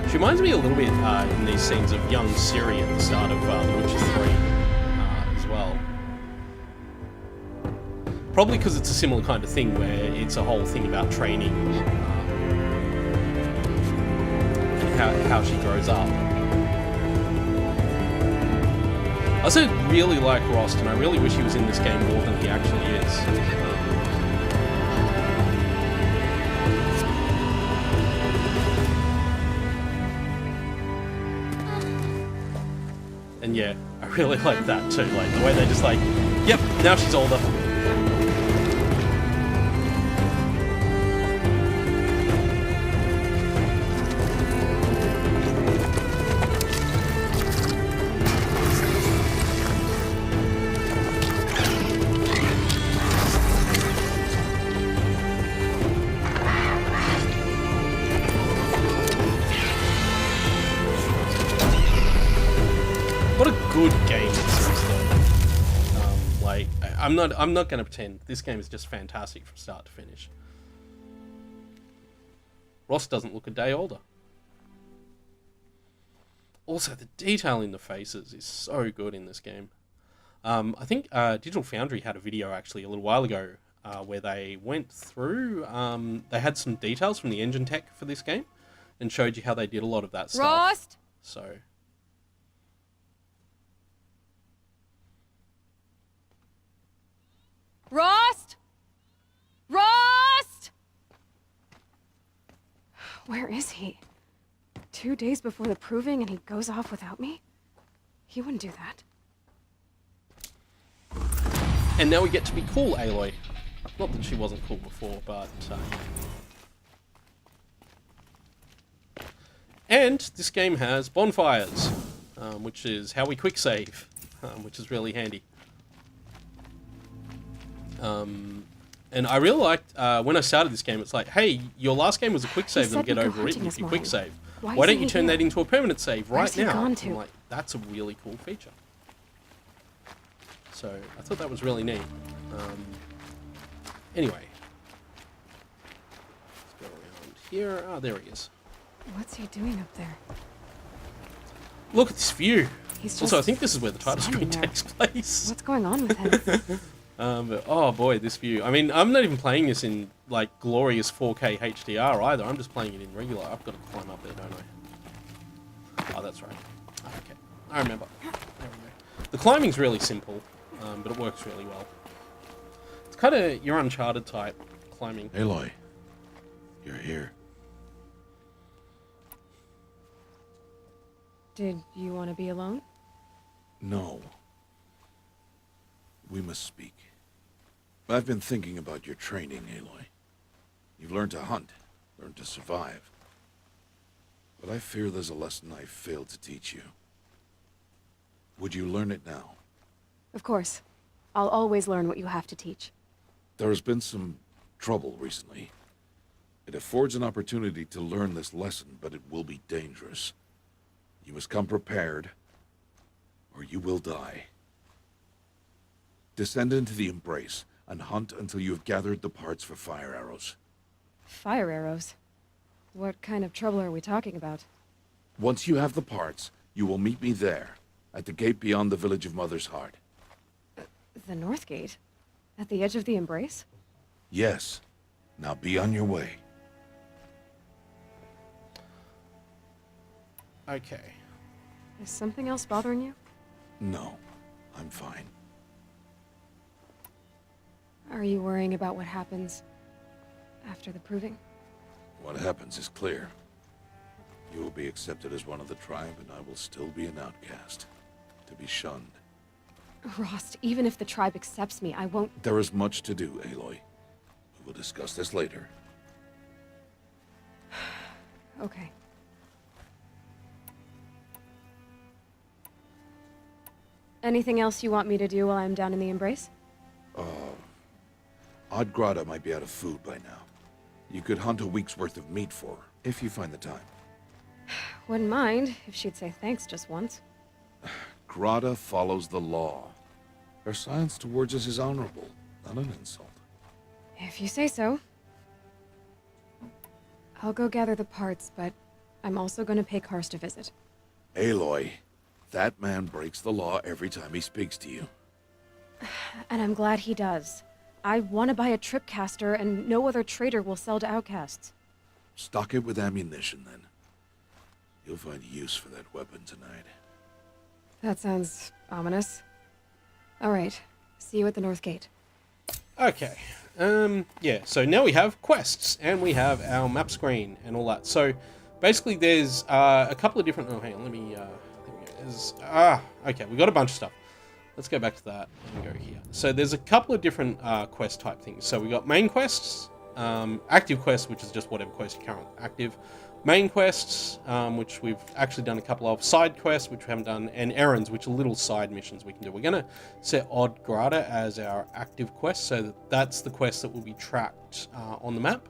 She reminds me a little bit in these scenes of young Ciri at the start of The Witcher 3 as well. Probably because it's a similar kind of thing where it's a whole thing about training and how she grows up. I also really like Rost, and I really wish he was in this game more than he actually is. And yeah, I really like that too, like the way they just like, yep, now she's older. What a good game this is, though. Like, I'm not gonna pretend this game is just fantastic from start to finish. Ross doesn't look a day older. Also, the detail in the faces is so good in this game. I think Digital Foundry had a video actually a little while ago where they went through. They had some details from the engine tech for this game and showed you how they did a lot of that stuff. Rost? So. Rost? Rost? Where is he? 2 days before the proving and he goes off without me? He wouldn't do that. And now we get to be cool, Aloy. Not that she wasn't cool before, but... And this game has bonfires, which is how we quick save, which is really handy. And I really liked, when I started this game, it's like, hey, your last game was a quick save, then get overwritten if you quick save. Why don't you turn that into a permanent save right now? I'm like, that's a really cool feature. So, I thought that was really neat. Anyway. Let's go around here. Oh, there he is. What's he doing up there? Look at this view. He's Also, I think this is where the title screen takes place. What's going on with him? But, oh boy, this view. I mean, I'm not even playing this in, like, glorious 4K HDR either. I'm just playing it in regular. I've got to climb up there, don't I? Oh, that's right. Okay. I remember. There we go. The climbing's really simple, but it works really well. It's kind of your Uncharted type climbing. Aloy, you're here. Did you want to be alone? No. We must speak. I've been thinking about your training, Aloy. You've learned to hunt, learned to survive. But I fear there's a lesson I failed to teach you. Would you learn it now? Of course. I'll always learn what you have to teach. There has been some trouble recently. It affords an opportunity to learn this lesson, but it will be dangerous. You must come prepared, or you will die. Descend into the Embrace, and hunt until you have gathered the parts for fire arrows. Fire arrows? What kind of trouble are we talking about? Once you have the parts, you will meet me there, at the gate beyond the village of Mother's Heart. The North Gate? At the edge of the Embrace? Yes. Now be on your way. Okay. Is something else bothering you? No, I'm fine. Are you worrying about what happens after the proving? What happens is clear. You will be accepted as one of the tribe, and I will still be an outcast, to be shunned. Rost, even if the tribe accepts me, I won't... There is much to do, Aloy. We will discuss this later. Okay. Anything else you want me to do while I'm down in the Embrace? Odd Grata might be out of food by now. You could hunt a week's worth of meat for her, if you find the time. Wouldn't mind if she'd say thanks just once. Grata follows the law. Her silence towards us is honorable, not an insult. If you say so. I'll go gather the parts, but I'm also going to pay Karst a visit. Aloy, that man breaks the law every time he speaks to you. And I'm glad he does. I want to buy a tripcaster, and no other trader will sell to outcasts. Stock it with ammunition, then. You'll find use for that weapon tonight. That sounds ominous. All right. See you at the North Gate. Okay. Yeah, so now we have quests, and we have our map screen, and all that. So, basically, there's a couple of different... Oh, hang on, let me... there we go. There's, okay, we got a bunch of stuff. Let's go back to that and go here. So, there's a couple of different quest type things. So, we got main quests, active quests, which is just whatever quest you're currently active, main quests, which we've actually done a couple of, side quests, which we haven't done, and errands, which are little side missions we can do. We're going to set Odd Grata as our active quest, so that that's the quest that will be tracked on the map.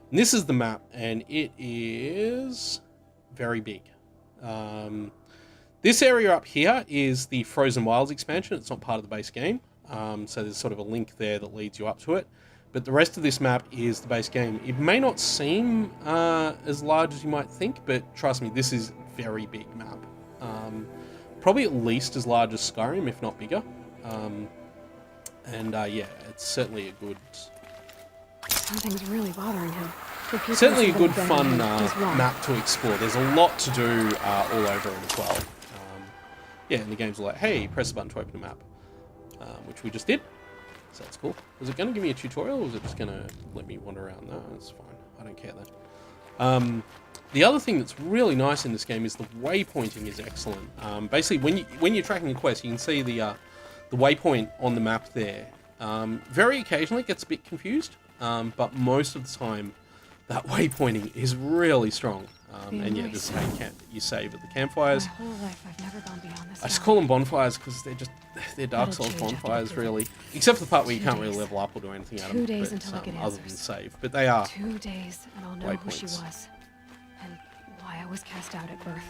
And this is the map, and it is very big. This area up here is the Frozen Wilds expansion. It's not part of the base game, so there's sort of a link there that leads you up to it. But the rest of this map is the base game. It may not seem as large as you might think, but trust me, this is a very big map. Probably at least as large as Skyrim, if not bigger. Yeah, it's certainly a good... Something's really bothering him. Certainly a good, fun map to explore. There's a lot to do all over it as well. Yeah, and the game's like, hey, press a button to open a map, which we just did. So that's cool. Was it going to give me a tutorial, or was it just going to let me wander around? No, that's fine. I don't care then. The other thing that's really nice in this game is the waypointing is excellent. Basically, when you're tracking a quest, you can see the waypoint on the map there. Very occasionally it gets a bit confused, but most of the time that waypointing is really strong. And yeah, this is how you save at the campfires. My whole life I've never gone beyond this. I just call them bonfires because they're Dark Souls bonfires, really. Except for the part where you can't really level up or do anything out of them. 2 days until I get other than answers. save, but they are 2 days, and I'll know who she was, and why I was cast out at birth.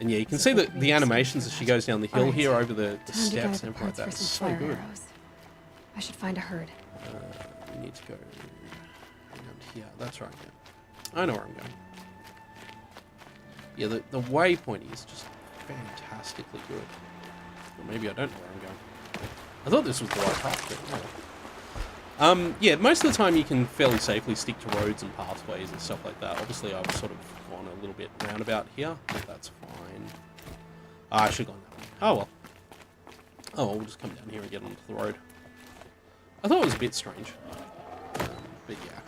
And yeah, you can see the animations as she goes down the hill here over the steps and everything like that. It's so good. I should find a herd. We need to go around here. That's right. Yeah. I know where I'm going. Yeah, the waypointing is just fantastically good. Or maybe I don't know where I'm going. I thought this was the right path, but no. Yeah, most of the time you can fairly safely stick to roads and pathways and stuff like that. Obviously, I've sort of gone a little bit roundabout here, but that's fine. I should have gone that way. Oh well. Oh well, we'll just come down here and get onto the road. I thought it was a bit strange. But yeah.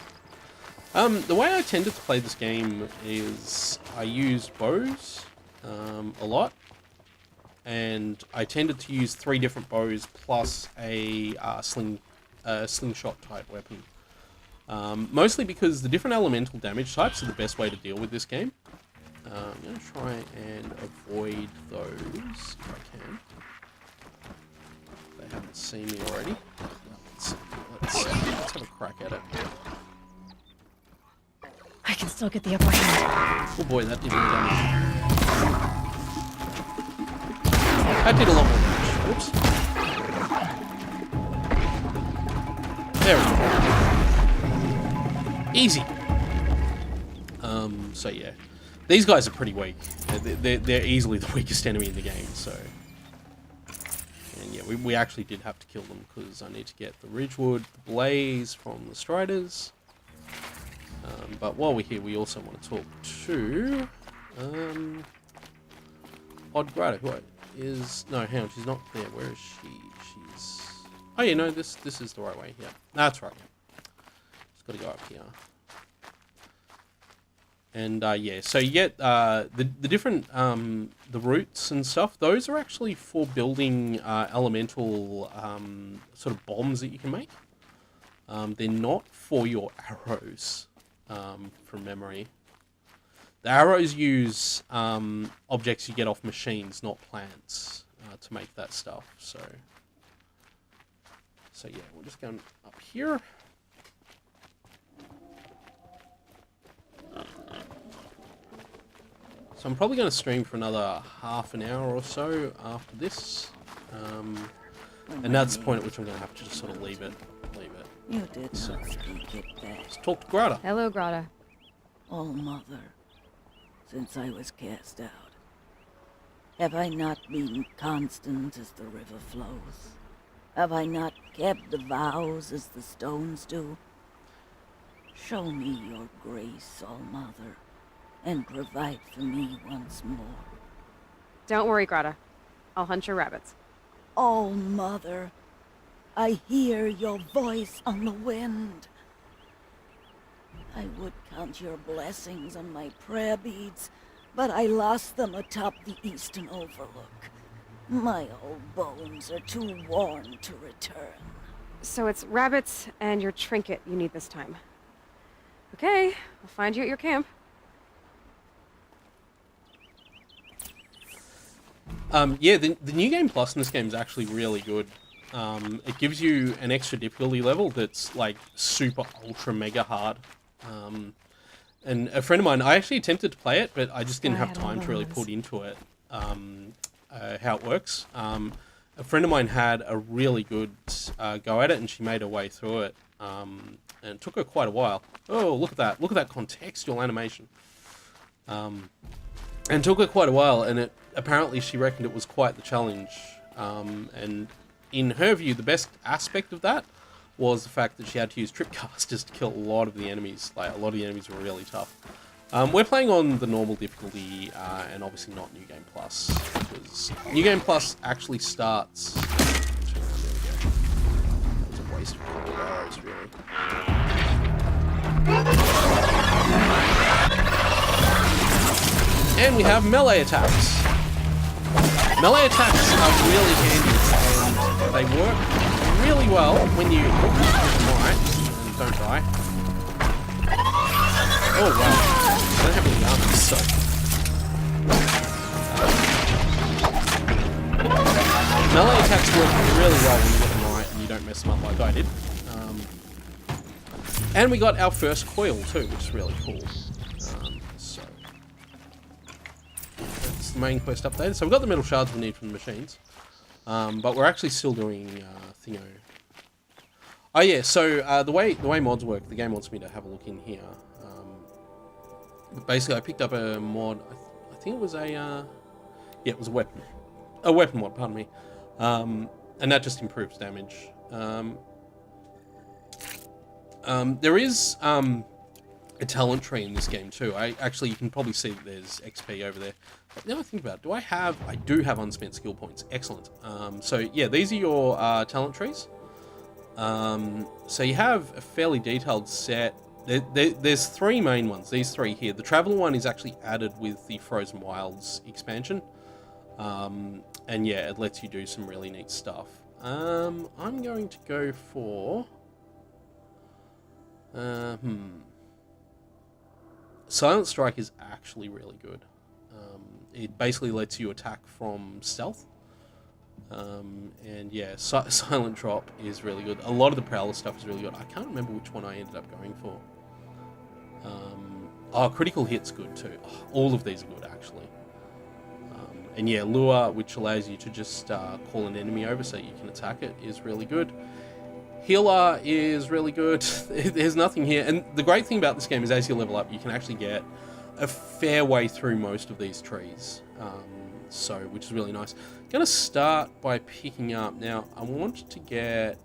The way I tended to play this game is I used bows a lot, and I tended to use 3 different bows plus a slingshot type weapon. Mostly because the different elemental damage types are the best way to deal with this game. I'm going to try and avoid those if I can. They haven't seen me already. Let's have a crack at it. I can still get the upper hand. Oh boy, that did more damage. That did a lot more damage. Oops. There we go. Easy. So yeah. These guys are pretty weak. They're easily the weakest enemy in the game, so... And yeah, we actually did have to kill them, because I need to get the Ridgewood, the Blaze from the Striders. But while we're here, we also want to talk to Odd Grata, who is... No, hang on, she's not there. Where is she? She's... Oh yeah, no, this is the right way. Yeah, that's right. Yeah. It's got to go up here. And yeah, so you get the different the roots and stuff. Those are actually for building elemental sort of bombs that you can make. They're not for your arrows, from memory. The arrows use objects you get off machines, not plants, to make that stuff. So yeah, we're just going up here. So I'm probably going to stream for another half an hour or so after this. And that's the point at which I'm going to have to just sort of leave it. You did not speak it back. Let's talk to Grata. Hello, Grata. Oh, Mother, since I was cast out, have I not been constant as the river flows? Have I not kept the vows as the stones do? Show me your grace, All Mother, and provide for me once more. Don't worry, Grata. I'll hunt your rabbits. Oh, Mother, I hear your voice on the wind. I would count your blessings on my prayer beads, but I lost them atop the eastern overlook. My old bones are too worn to return. So it's rabbits and your trinket you need this time. Okay, I'll find you at your camp. Yeah, the New Game Plus in this game is actually really good. It gives you an extra difficulty level that's like super ultra mega hard. And a friend of mine, I actually attempted to play it, but I just didn't have time to really put into it how it works. A friend of mine had a really good go at it, and she made her way through it. And it took her quite a while. Oh, look at that! Look at that contextual animation. And it took her quite a while, and apparently she reckoned it was quite the challenge. And in her view, the best aspect of that was the fact that she had to use tripcasters to kill a lot of the enemies. Like, a lot of the enemies were really tough. We're playing on the normal difficulty, and obviously not New Game Plus, because New Game Plus actually starts... There we go. That was a waste of a couple of arrows, really. And we have melee attacks. Melee attacks are really handy, and they work really well when you... Right, and don't die. Oh wow, I don't have any armor, so... melee attacks work really well when you get them right and you don't mess them up like I did. And we got our first coil too, which is really cool. So... that's the main quest updated. So we've got the metal shards we need from the machines. But we're actually still doing Thingo. Oh yeah, so the way mods work, the game wants me to have a look in here. Basically, I picked up a mod. I think it was a yeah, it was a weapon mod. Pardon me, and that just improves damage. There is a talent tree in this game too. You can probably see that there's XP over there. But now I think about it, I do have unspent skill points. Excellent. So yeah, these are your talent trees. So you have a fairly detailed set. There's three main ones, these three here. The Traveler one is actually added with the Frozen Wilds expansion. And yeah, it lets you do some really neat stuff. I'm going to go for... Silent Strike is actually really good. It basically lets you attack from stealth. And yeah, Silent Drop is really good. A lot of the Prowler stuff is really good. I can't remember which one I ended up going for. Critical Hit's good too. Oh, all of these are good, actually. And yeah, Lure, which allows you to just call an enemy over so you can attack it, is really good. Healer is really good. There's nothing here. And the great thing about this game is as you level up, you can actually get a fair way through most of these trees. Which is really nice. Gonna start by picking up now. I want to get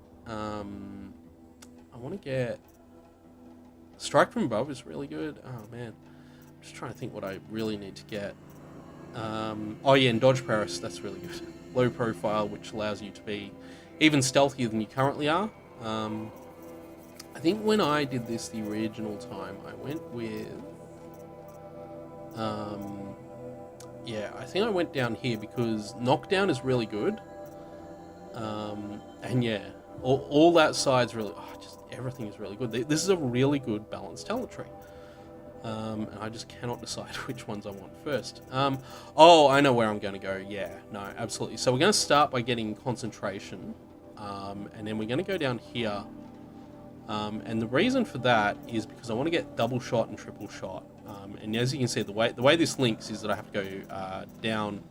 Strike from Above is really good. Oh man, I'm just trying to think what I really need to get. Oh yeah, and Dodge Paris, that's really good. Low profile, which allows you to be even stealthier than you currently are. I think when I did this the original time, I went with... yeah, I think I went down here because knockdown is really good. And yeah, all that side's really... just everything is really good. This is a really good balanced talent tree. And I just cannot decide which ones I want first. Oh, I know where I'm going to go. Yeah, no, absolutely. So we're going to start by getting concentration. And then we're going to go down here. And the reason for that is because I want to get double shot and triple shot. And as you can see, the way this links is that I have to go down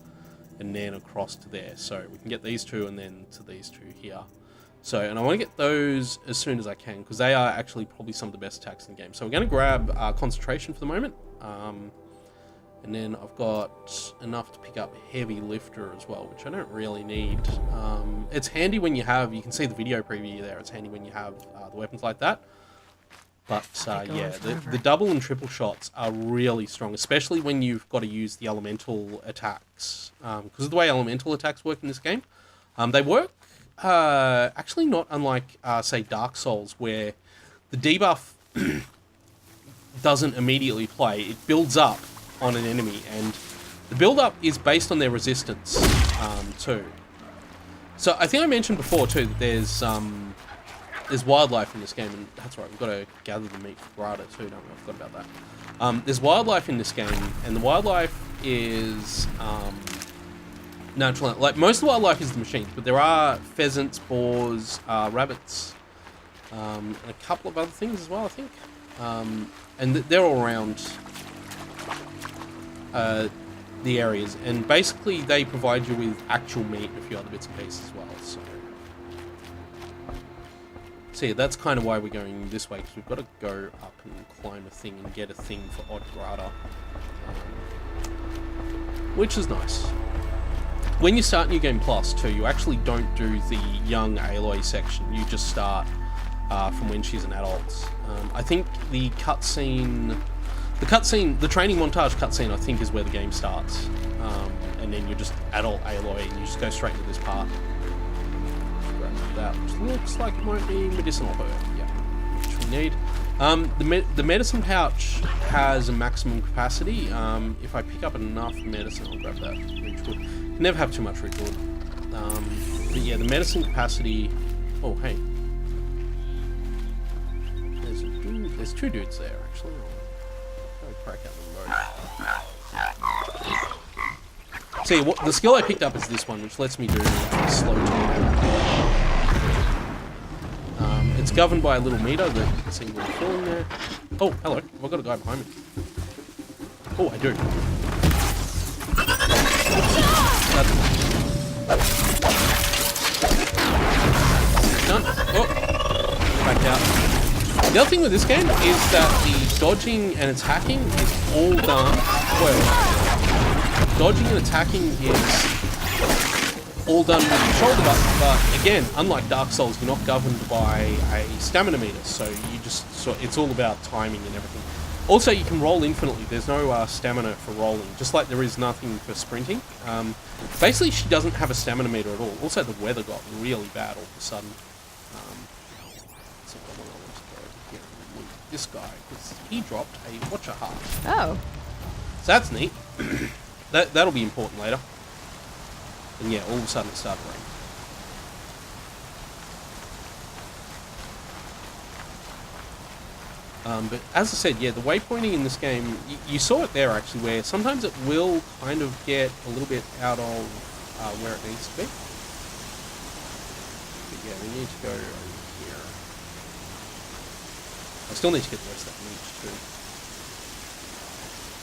and then across to there. So we can get these two and then to these two here. So, and I want to get those as soon as I can because they are actually probably some of the best attacks in the game. So we're going to grab concentration for the moment. And then I've got enough to pick up heavy lifter as well, which I don't really need. It's handy when you can see the video preview there, it's handy when you have the weapons like that. But yeah, the double and triple shots are really strong, especially when you've got to use the elemental attacks. Because of the way elemental attacks work in this game. They work actually not unlike, say, Dark Souls, where the debuff doesn't immediately play. It builds up on an enemy, and the build-up is based on their resistance, too. So I think I mentioned before, too, that there's wildlife in this game, and that's right, we've got to gather the meat for Grata, too, don't we? I forgot about that. There's wildlife in this game, and the wildlife is natural. Like, most of the wildlife is the machines, but there are pheasants, boars, rabbits, and a couple of other things as well, I think. And they're all around the areas, and basically they provide you with actual meat and a few other bits and pieces as well. So yeah, that's kind of why we're going this way, because we've got to go up and climb a thing and get a thing for Odd Grata, which is nice. When you start New Game Plus too, you actually don't do the young Aloy section. You just start from when she's an adult. I think the training montage cutscene, I think, is where the game starts. And then you're just adult Aloy, and you just go straight into this part. Grab that, which looks like it might be medicinal herb, yeah, which we need. The medicine pouch has a maximum capacity. If I pick up enough medicine, I'll grab that Ridgewood. You never have too much Ridgewood. But yeah, the medicine capacity... Oh, hey. There's two dudes there, actually. I'll crack out the road. See, the skill I picked up is this one, which lets me do slow talk. It's governed by a little meter that you can see we're filling there. Oh, hello. I've got a guy behind me. Oh, I do. Done. Oh, back out. The other thing with this game is that the dodging and attacking is all done well. Dodging and attacking is all done with the shoulder button, but again, unlike Dark Souls, you're not governed by a stamina meter, so you just it's all about timing and everything. Also, you can roll infinitely. There's no stamina for rolling, just like there is nothing for sprinting. Basically, she doesn't have a stamina meter at all. Also, the weather got really bad all of a sudden. So I want to go over here and loot this guy, because he dropped a Watcher Heart. Oh. So that's neat. That'll be important later. And yeah, all of a sudden it started raining. But as I said, yeah, the waypointing in this game, you saw it there actually, where sometimes it will kind of get a little bit out of where it needs to be. But yeah, we need to go over here. I still need to get the rest of that meat too.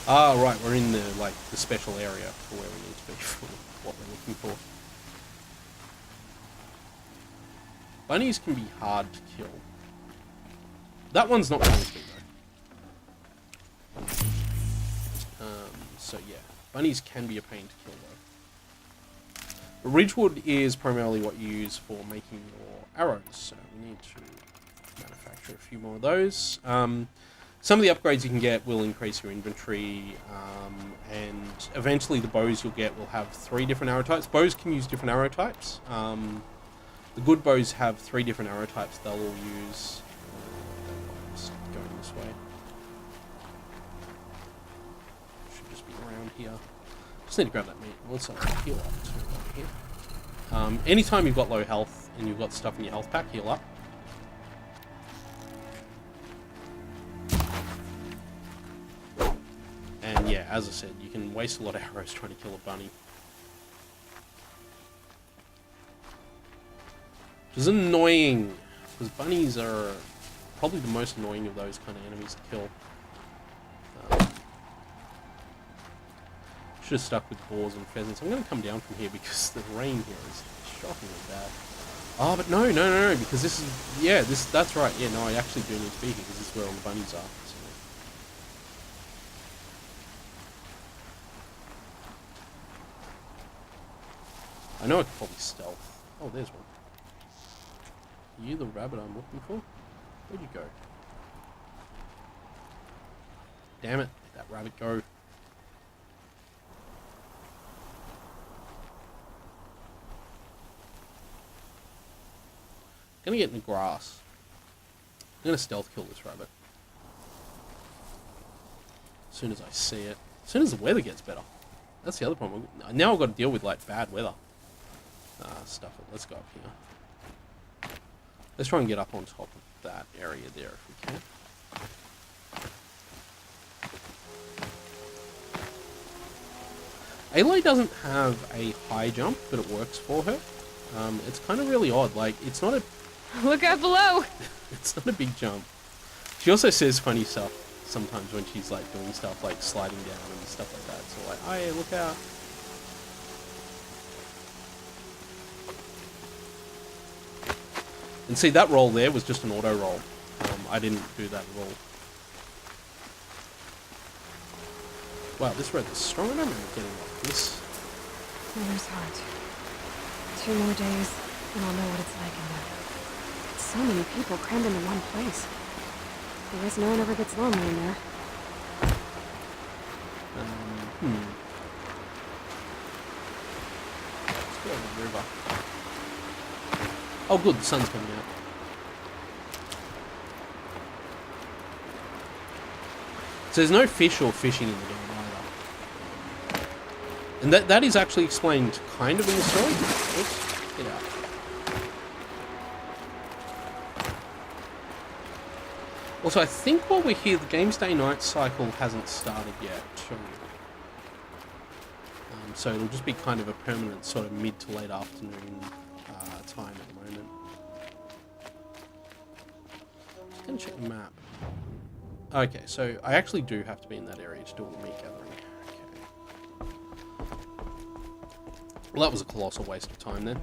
Ah, right, we're in the special area for where we need to be for what we're looking for. Bunnies can be hard to kill. That one's not going to be, though. So yeah, bunnies can be a pain to kill, though. But Ridgewood is primarily what you use for making your arrows, so we need to manufacture a few more of those. Some of the upgrades you can get will increase your inventory, and eventually the bows you'll get will have 3 different arrow types. Bows can use different arrow types. The good bows have 3 different arrow types they'll all use. this way. Should just be around here. Just need to grab that meat. Also, heal up too over here. Anytime you've got low health and you've got stuff in your health pack, heal up. And yeah, as I said, you can waste a lot of arrows trying to kill a bunny. Which is annoying, because bunnies are probably the most annoying of those kind of enemies to kill. Should have stuck with boars and pheasants. I'm going to come down from here because the rain here is shockingly bad. Oh, but no, because this is... Yeah, that's right. Yeah, no, I actually do need to be here because this is where all the bunnies are. So. I know I could probably stealth. Oh, there's one. Are you the rabbit I'm looking for? Where'd you go? Damn it, that rabbit go. Gonna get in the grass. I'm gonna stealth kill this rabbit. As soon as I see it. As soon as the weather gets better. That's the other problem. Now I've got to deal with like bad weather. Stuff it. Let's go up here. Let's try and get up on top of that area there if we can. Aloy doesn't have a high jump, but it works for her. It's kind of really odd. Like, it's not a... Look out below! It's not a big jump. She also says funny stuff sometimes when she's like doing stuff like sliding down and stuff like that. So like, hey, look out. And see, that roll there was just an auto roll. I didn't do that at all. Wow, this red is strong. I don't remember getting like this. Mother's heart. 2 more days, and I'll know what it's like in there. So many people crammed into one place. I guess no one ever gets lonely in there. Let's go over the river. Oh good, the sun's coming out. So there's no fish or fishing in the game either. And that is actually explained kind of in the story. Oops, get out. Also, I think while we're here, the game's day-night cycle hasn't started yet, too. So it'll just be kind of a permanent sort of mid to late afternoon time at the moment. Just gonna check the map. Okay, so I actually do have to be in that area to do all the meat gathering. Okay. Well, that was a colossal waste of time then.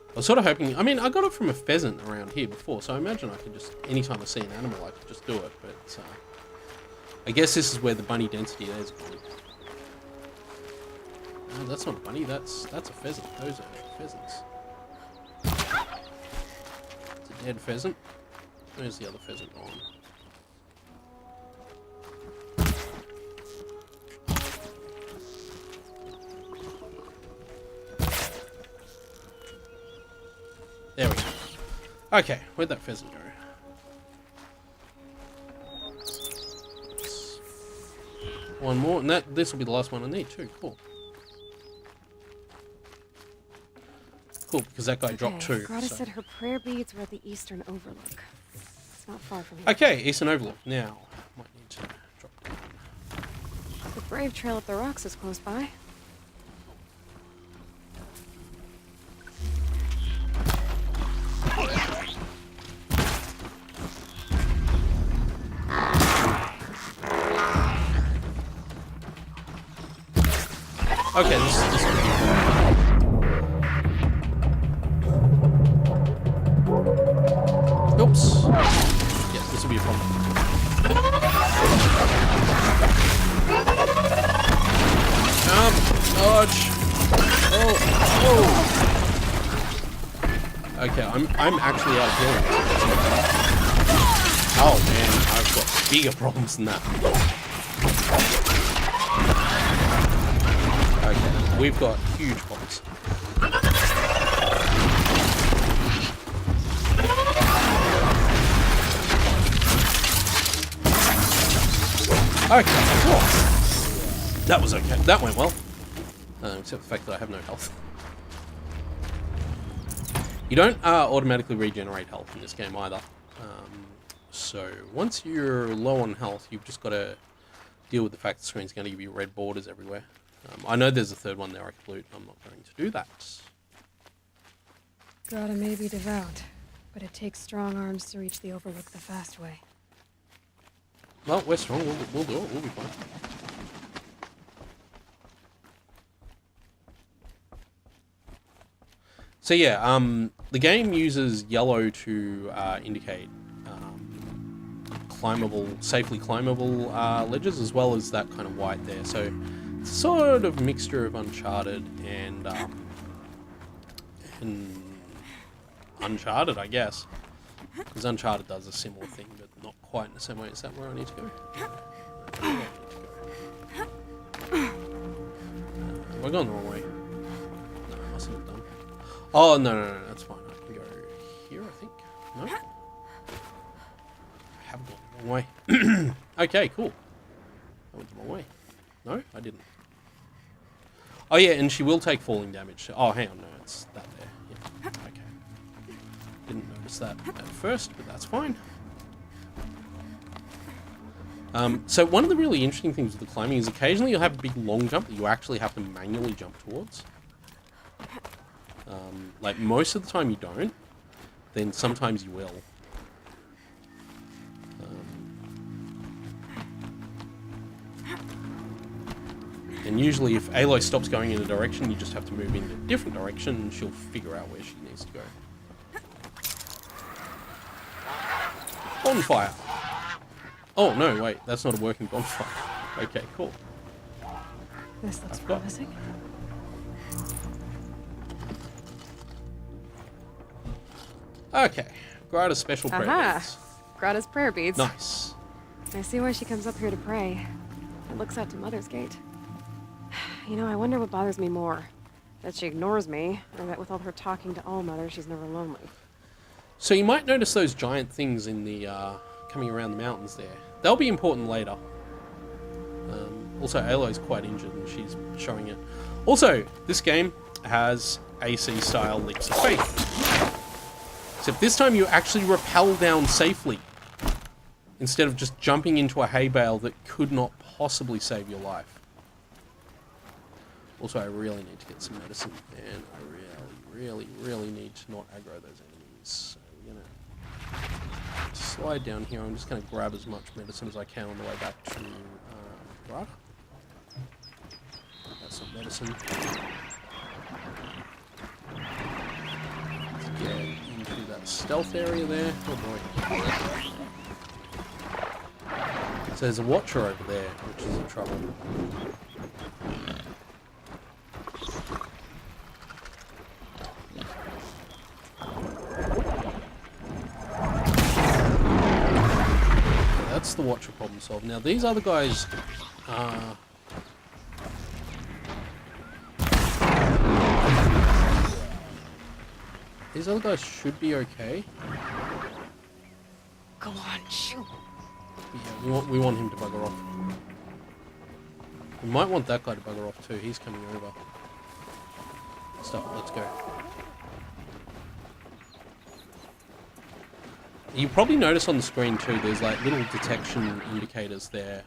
I was sort of hoping... I mean, I got it from a pheasant around here before, so I imagine I could just... Anytime I see an animal, I could just do it, but... I guess this is where the bunny density... There's a bunny. No, that's not a bunny, that's a pheasant. Those are pheasants. It's a dead pheasant. Where's the other pheasant gone? There we go. Okay, where'd that pheasant go? One more, and this will be the last one I need too. Cool. Cool, because that guy dropped 2. Grata said her prayer beads were at the Eastern Overlook. It's not far from here. Okay, Eastern Overlook. Now, might need to drop it down. The Brave Trail up the rocks is close by. Okay, this is good. Oops. Yes, this will be a problem. Dodge. Oh. Okay, I'm actually out of healing. Oh man, I've got bigger problems than that. Okay, we've got huge problems. Okay, cool. That was okay. That went well. Except the fact that I have no health. You don't automatically regenerate health in this game either. So once you're low on health, you've just got to deal with the fact the screen's going to give you red borders everywhere. I know there's a third one there I could loot. I'm not going to do that. Grata may be devout, but it takes strong arms to reach the Overlook the fast way. Well, we're strong. We'll do it. We'll be fine. So yeah, the game uses yellow to indicate safely climbable ledges, as well as that kind of white there. So it's a sort of mixture of Uncharted and Uncharted, I guess. Because Uncharted does a similar thing, but not quite in the same way. Is that where I need to go? Have I gone the wrong way? No, I mustn't have done. Oh, no, that's fine. I can go here, I think. No? I have gone the wrong way. Okay, cool. I went the wrong way. No, I didn't. Oh, yeah, and she will take falling damage. Oh, hang on, no, it's that there. Yeah, okay. Didn't notice that at first, but that's fine. So one of the really interesting things with the climbing is occasionally you'll have a big long jump that you actually have to manually jump towards. Like most of the time you don't, then sometimes you will. And usually if Aloy stops going in a direction, you just have to move in a different direction and she'll figure out where she needs to go. Bonfire! Oh, no, wait, that's not a working bonfire. Okay, cool. This looks promising. Okay, Grata's special prayer beads. Grata's prayer beads. Nice. I see why she comes up here to pray. It looks out to Mother's Gate. You know, I wonder what bothers me more. That she ignores me, or that with all her talking to All-Mother, she's never lonely. So you might notice those giant things in the, coming around the mountains there. They'll be important later. Also, Aloy's quite injured and she's showing it. Also, this game has AC-style leaps of faith. Except this time you actually rappel down safely, instead of just jumping into a hay bale that could not possibly save your life. Also, I really need to get some medicine, and I really need to not aggro those enemies. So we're gonna slide down here. I'm just gonna grab as much medicine as I can on the way back to Grata. That's some medicine. Let's get into that stealth area there. Oh boy. So there's a watcher over there, which is in trouble. That's the watcher problem solved. Now these other guys, should be okay. Go on, shoot. Yeah, we want him to bugger off. We might want that guy to bugger off too. He's coming over. Stuff it. Let's go. You probably notice on the screen too, there's like little detection indicators there,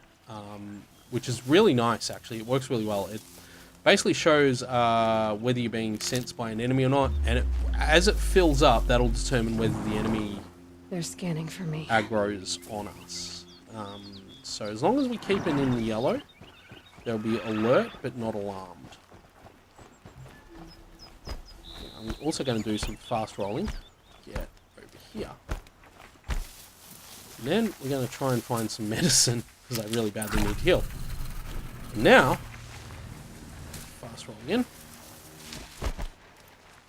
which is really nice actually. It works really well. It basically shows whether you're being sensed by an enemy or not, and as it fills up, that'll determine whether the enemy they're scanning for me. Aggro's on us. So as long as we keep it in the yellow, they'll be alert but not alarmed. I'm also going to do some fast rolling. Get over here. And then we're going to try and find some medicine, because I really badly need to heal. And now, fast rolling in.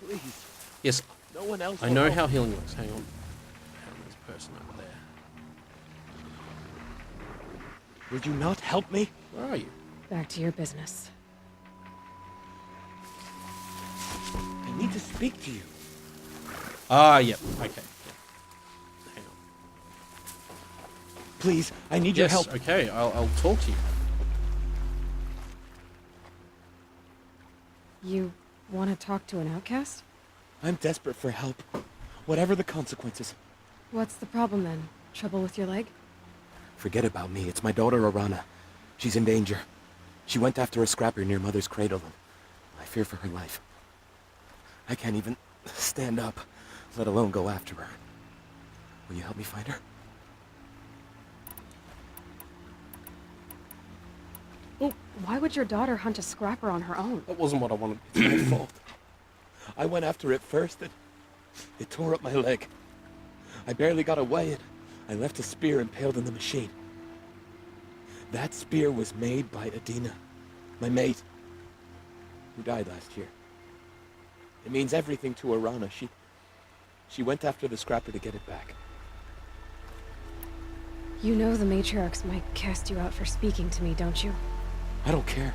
Please. Yes, No one else. I know how healing works. Hang on. There's a person over there. Would you not help me? Where are you? Back to your business. I need to speak to you. Ah, yep. Okay. Hang Please, I need your help. Okay, I'll talk to you. You want to talk to an outcast? I'm desperate for help. Whatever the consequences. What's the problem then? Trouble with your leg? Forget about me. It's my daughter, Arana. She's in danger. She went after a scrapper near Mother's cradle, and I fear for her life. I can't even stand up, let alone go after her. Will you help me find her? Oh, why would your daughter hunt a scrapper on her own? That wasn't what I wanted. It's my fault. I went after it first, and it tore up my leg. I barely got away, and I left a spear impaled in the machine. That spear was made by Adina, my mate, who died last year. It means everything to Arana. She went after the scrapper to get it back. You know the matriarchs might cast you out for speaking to me, don't you? I don't care.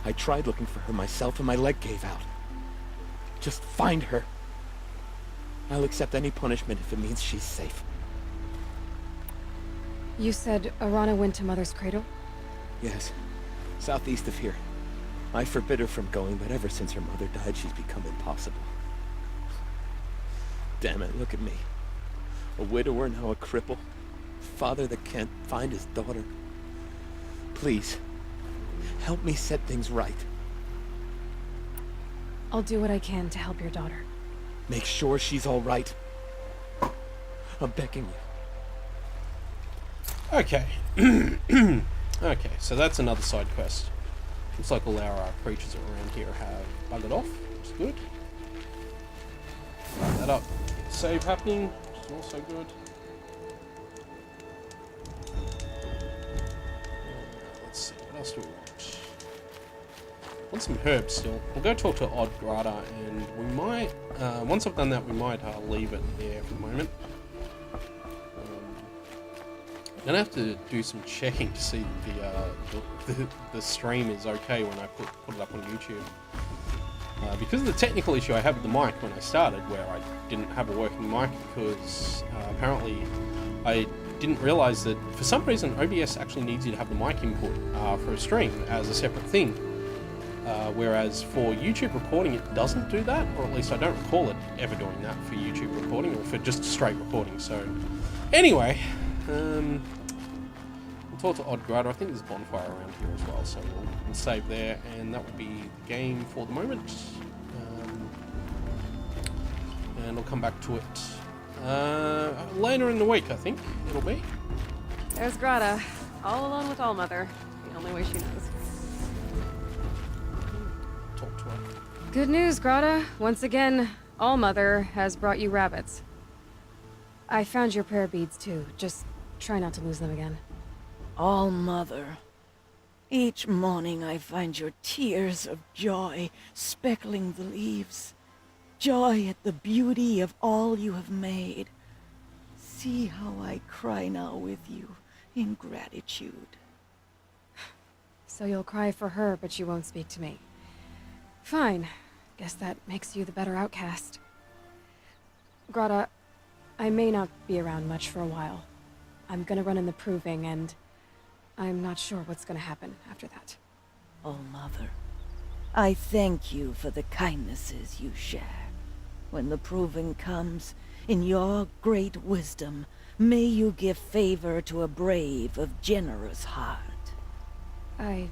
I tried looking for her myself, and my leg gave out. Just find her. I'll accept any punishment if it means she's safe. You said Arana went to Mother's cradle? Yes, southeast of here. I forbid her from going, but ever since her mother died, she's become impossible. Damn it, look at me. A widower, now a cripple. Father that can't find his daughter. Please, help me set things right. I'll do what I can to help your daughter. Make sure she's all right. I'm begging you. Okay. Okay, so that's another side quest. Looks like all our creatures around here have buggered off, which is good. Fire that up. Get the save happening, which is also good. Let's see, what else do we want? Want some herbs still. We'll go talk to Odd Grata, and we might, once I've done that, we might leave it there for the moment. I'm gonna have to do some checking to see the stream is okay when I put it up on YouTube. Because of the technical issue I had with the mic when I started, where I didn't have a working mic because apparently I didn't realize that for some reason OBS actually needs you to have the mic input for a stream as a separate thing. Whereas for YouTube recording it doesn't do that, or at least I don't recall it ever doing that for YouTube recording or for just straight recording. So anyway, we'll talk to Odd Grata. I think there's a bonfire around here as well, so we'll save there, and that will be the game for the moment. And I'll come back to it later in the week, I think it'll be. There's Grata, all alone with Allmother, the only way she knows. Talk to her. Good news, Grata. Once again, Allmother has brought you rabbits. I found your prayer beads too. Just try not to lose them again. All Mother. Each morning I find your tears of joy speckling the leaves. Joy at the beauty of all you have made. See how I cry now with you in gratitude. So you'll cry for her, but you won't speak to me. Fine. Guess that makes you the better outcast. Grata, I may not be around much for a while. I'm gonna run in the proving, and I'm not sure what's gonna happen after that. Oh, Mother, I thank you for the kindnesses you share. When the proving comes, in your great wisdom, may you give favor to a brave of generous heart. I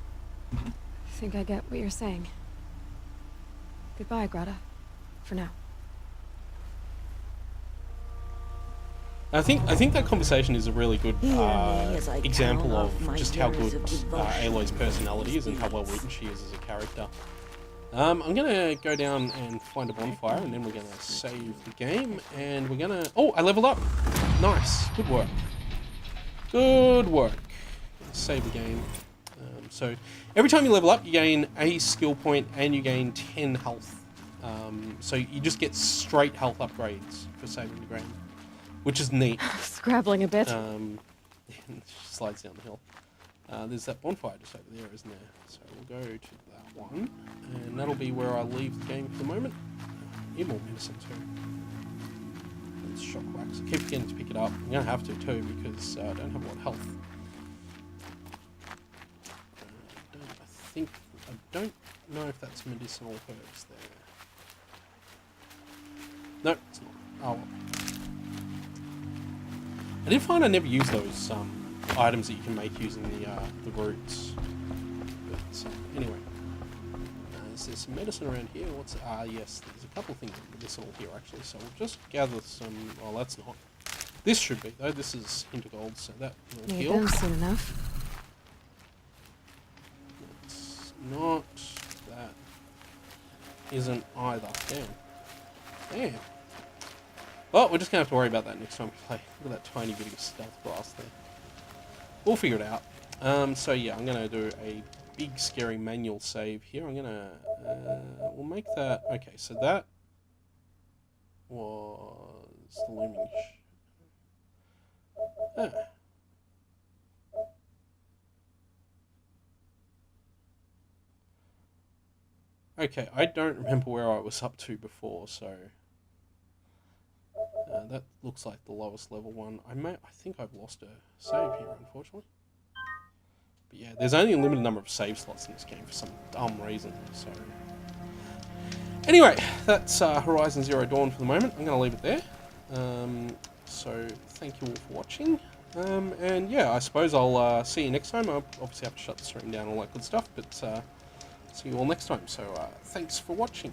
think I get what you're saying. Goodbye, Grata. For now. I think that conversation is a really good example of just how good Aloy's personality is and how well written she is as a character. I'm gonna go down and find a bonfire, and then we're gonna save the game, and we're gonna... Oh, I leveled up! Nice, good work. Good work. Save the game. So every time you level up, you gain a skill point, and you gain 10 health. So you just get straight health upgrades for saving the game, which is neat. Scrabbling a bit. Slides down the hill. There's that bonfire just over there, isn't there? So we'll go to that one, and that'll be where I leave the game for the moment. Need more medicine too. It's shock wax. I keep forgetting to pick it up. I'm going to have to too because I don't have a lot of health. I don't know if that's medicinal herbs there. No, it's not. Oh well. I did find I never used those items that you can make using the roots. But anyway, is there some medicine around here? What's yes, there's a couple things medicinal here actually. So we'll just gather some. Well, that's not. This should be though. This is into gold, so that will Need heal. them soon enough. It's not. That isn't either. Damn. Damn. Well, we're just going to have to worry about that next time we play. Look at that tiny bit of stealth blast there. We'll figure it out. So yeah, I'm going to do a big scary manual save here. I'm going to... we'll make that... Okay, so that was the looming... Okay, I don't remember where I was up to before, so... that looks like the lowest level one. I think I've lost a save here, unfortunately. But yeah, there's only a limited number of save slots in this game for some dumb reason, so... Anyway, that's Horizon Zero Dawn for the moment. I'm going to leave it there. So, thank you all for watching. And yeah, I suppose I'll see you next time. I'll obviously have to shut the stream down and all that good stuff, but see you all next time. So, thanks for watching.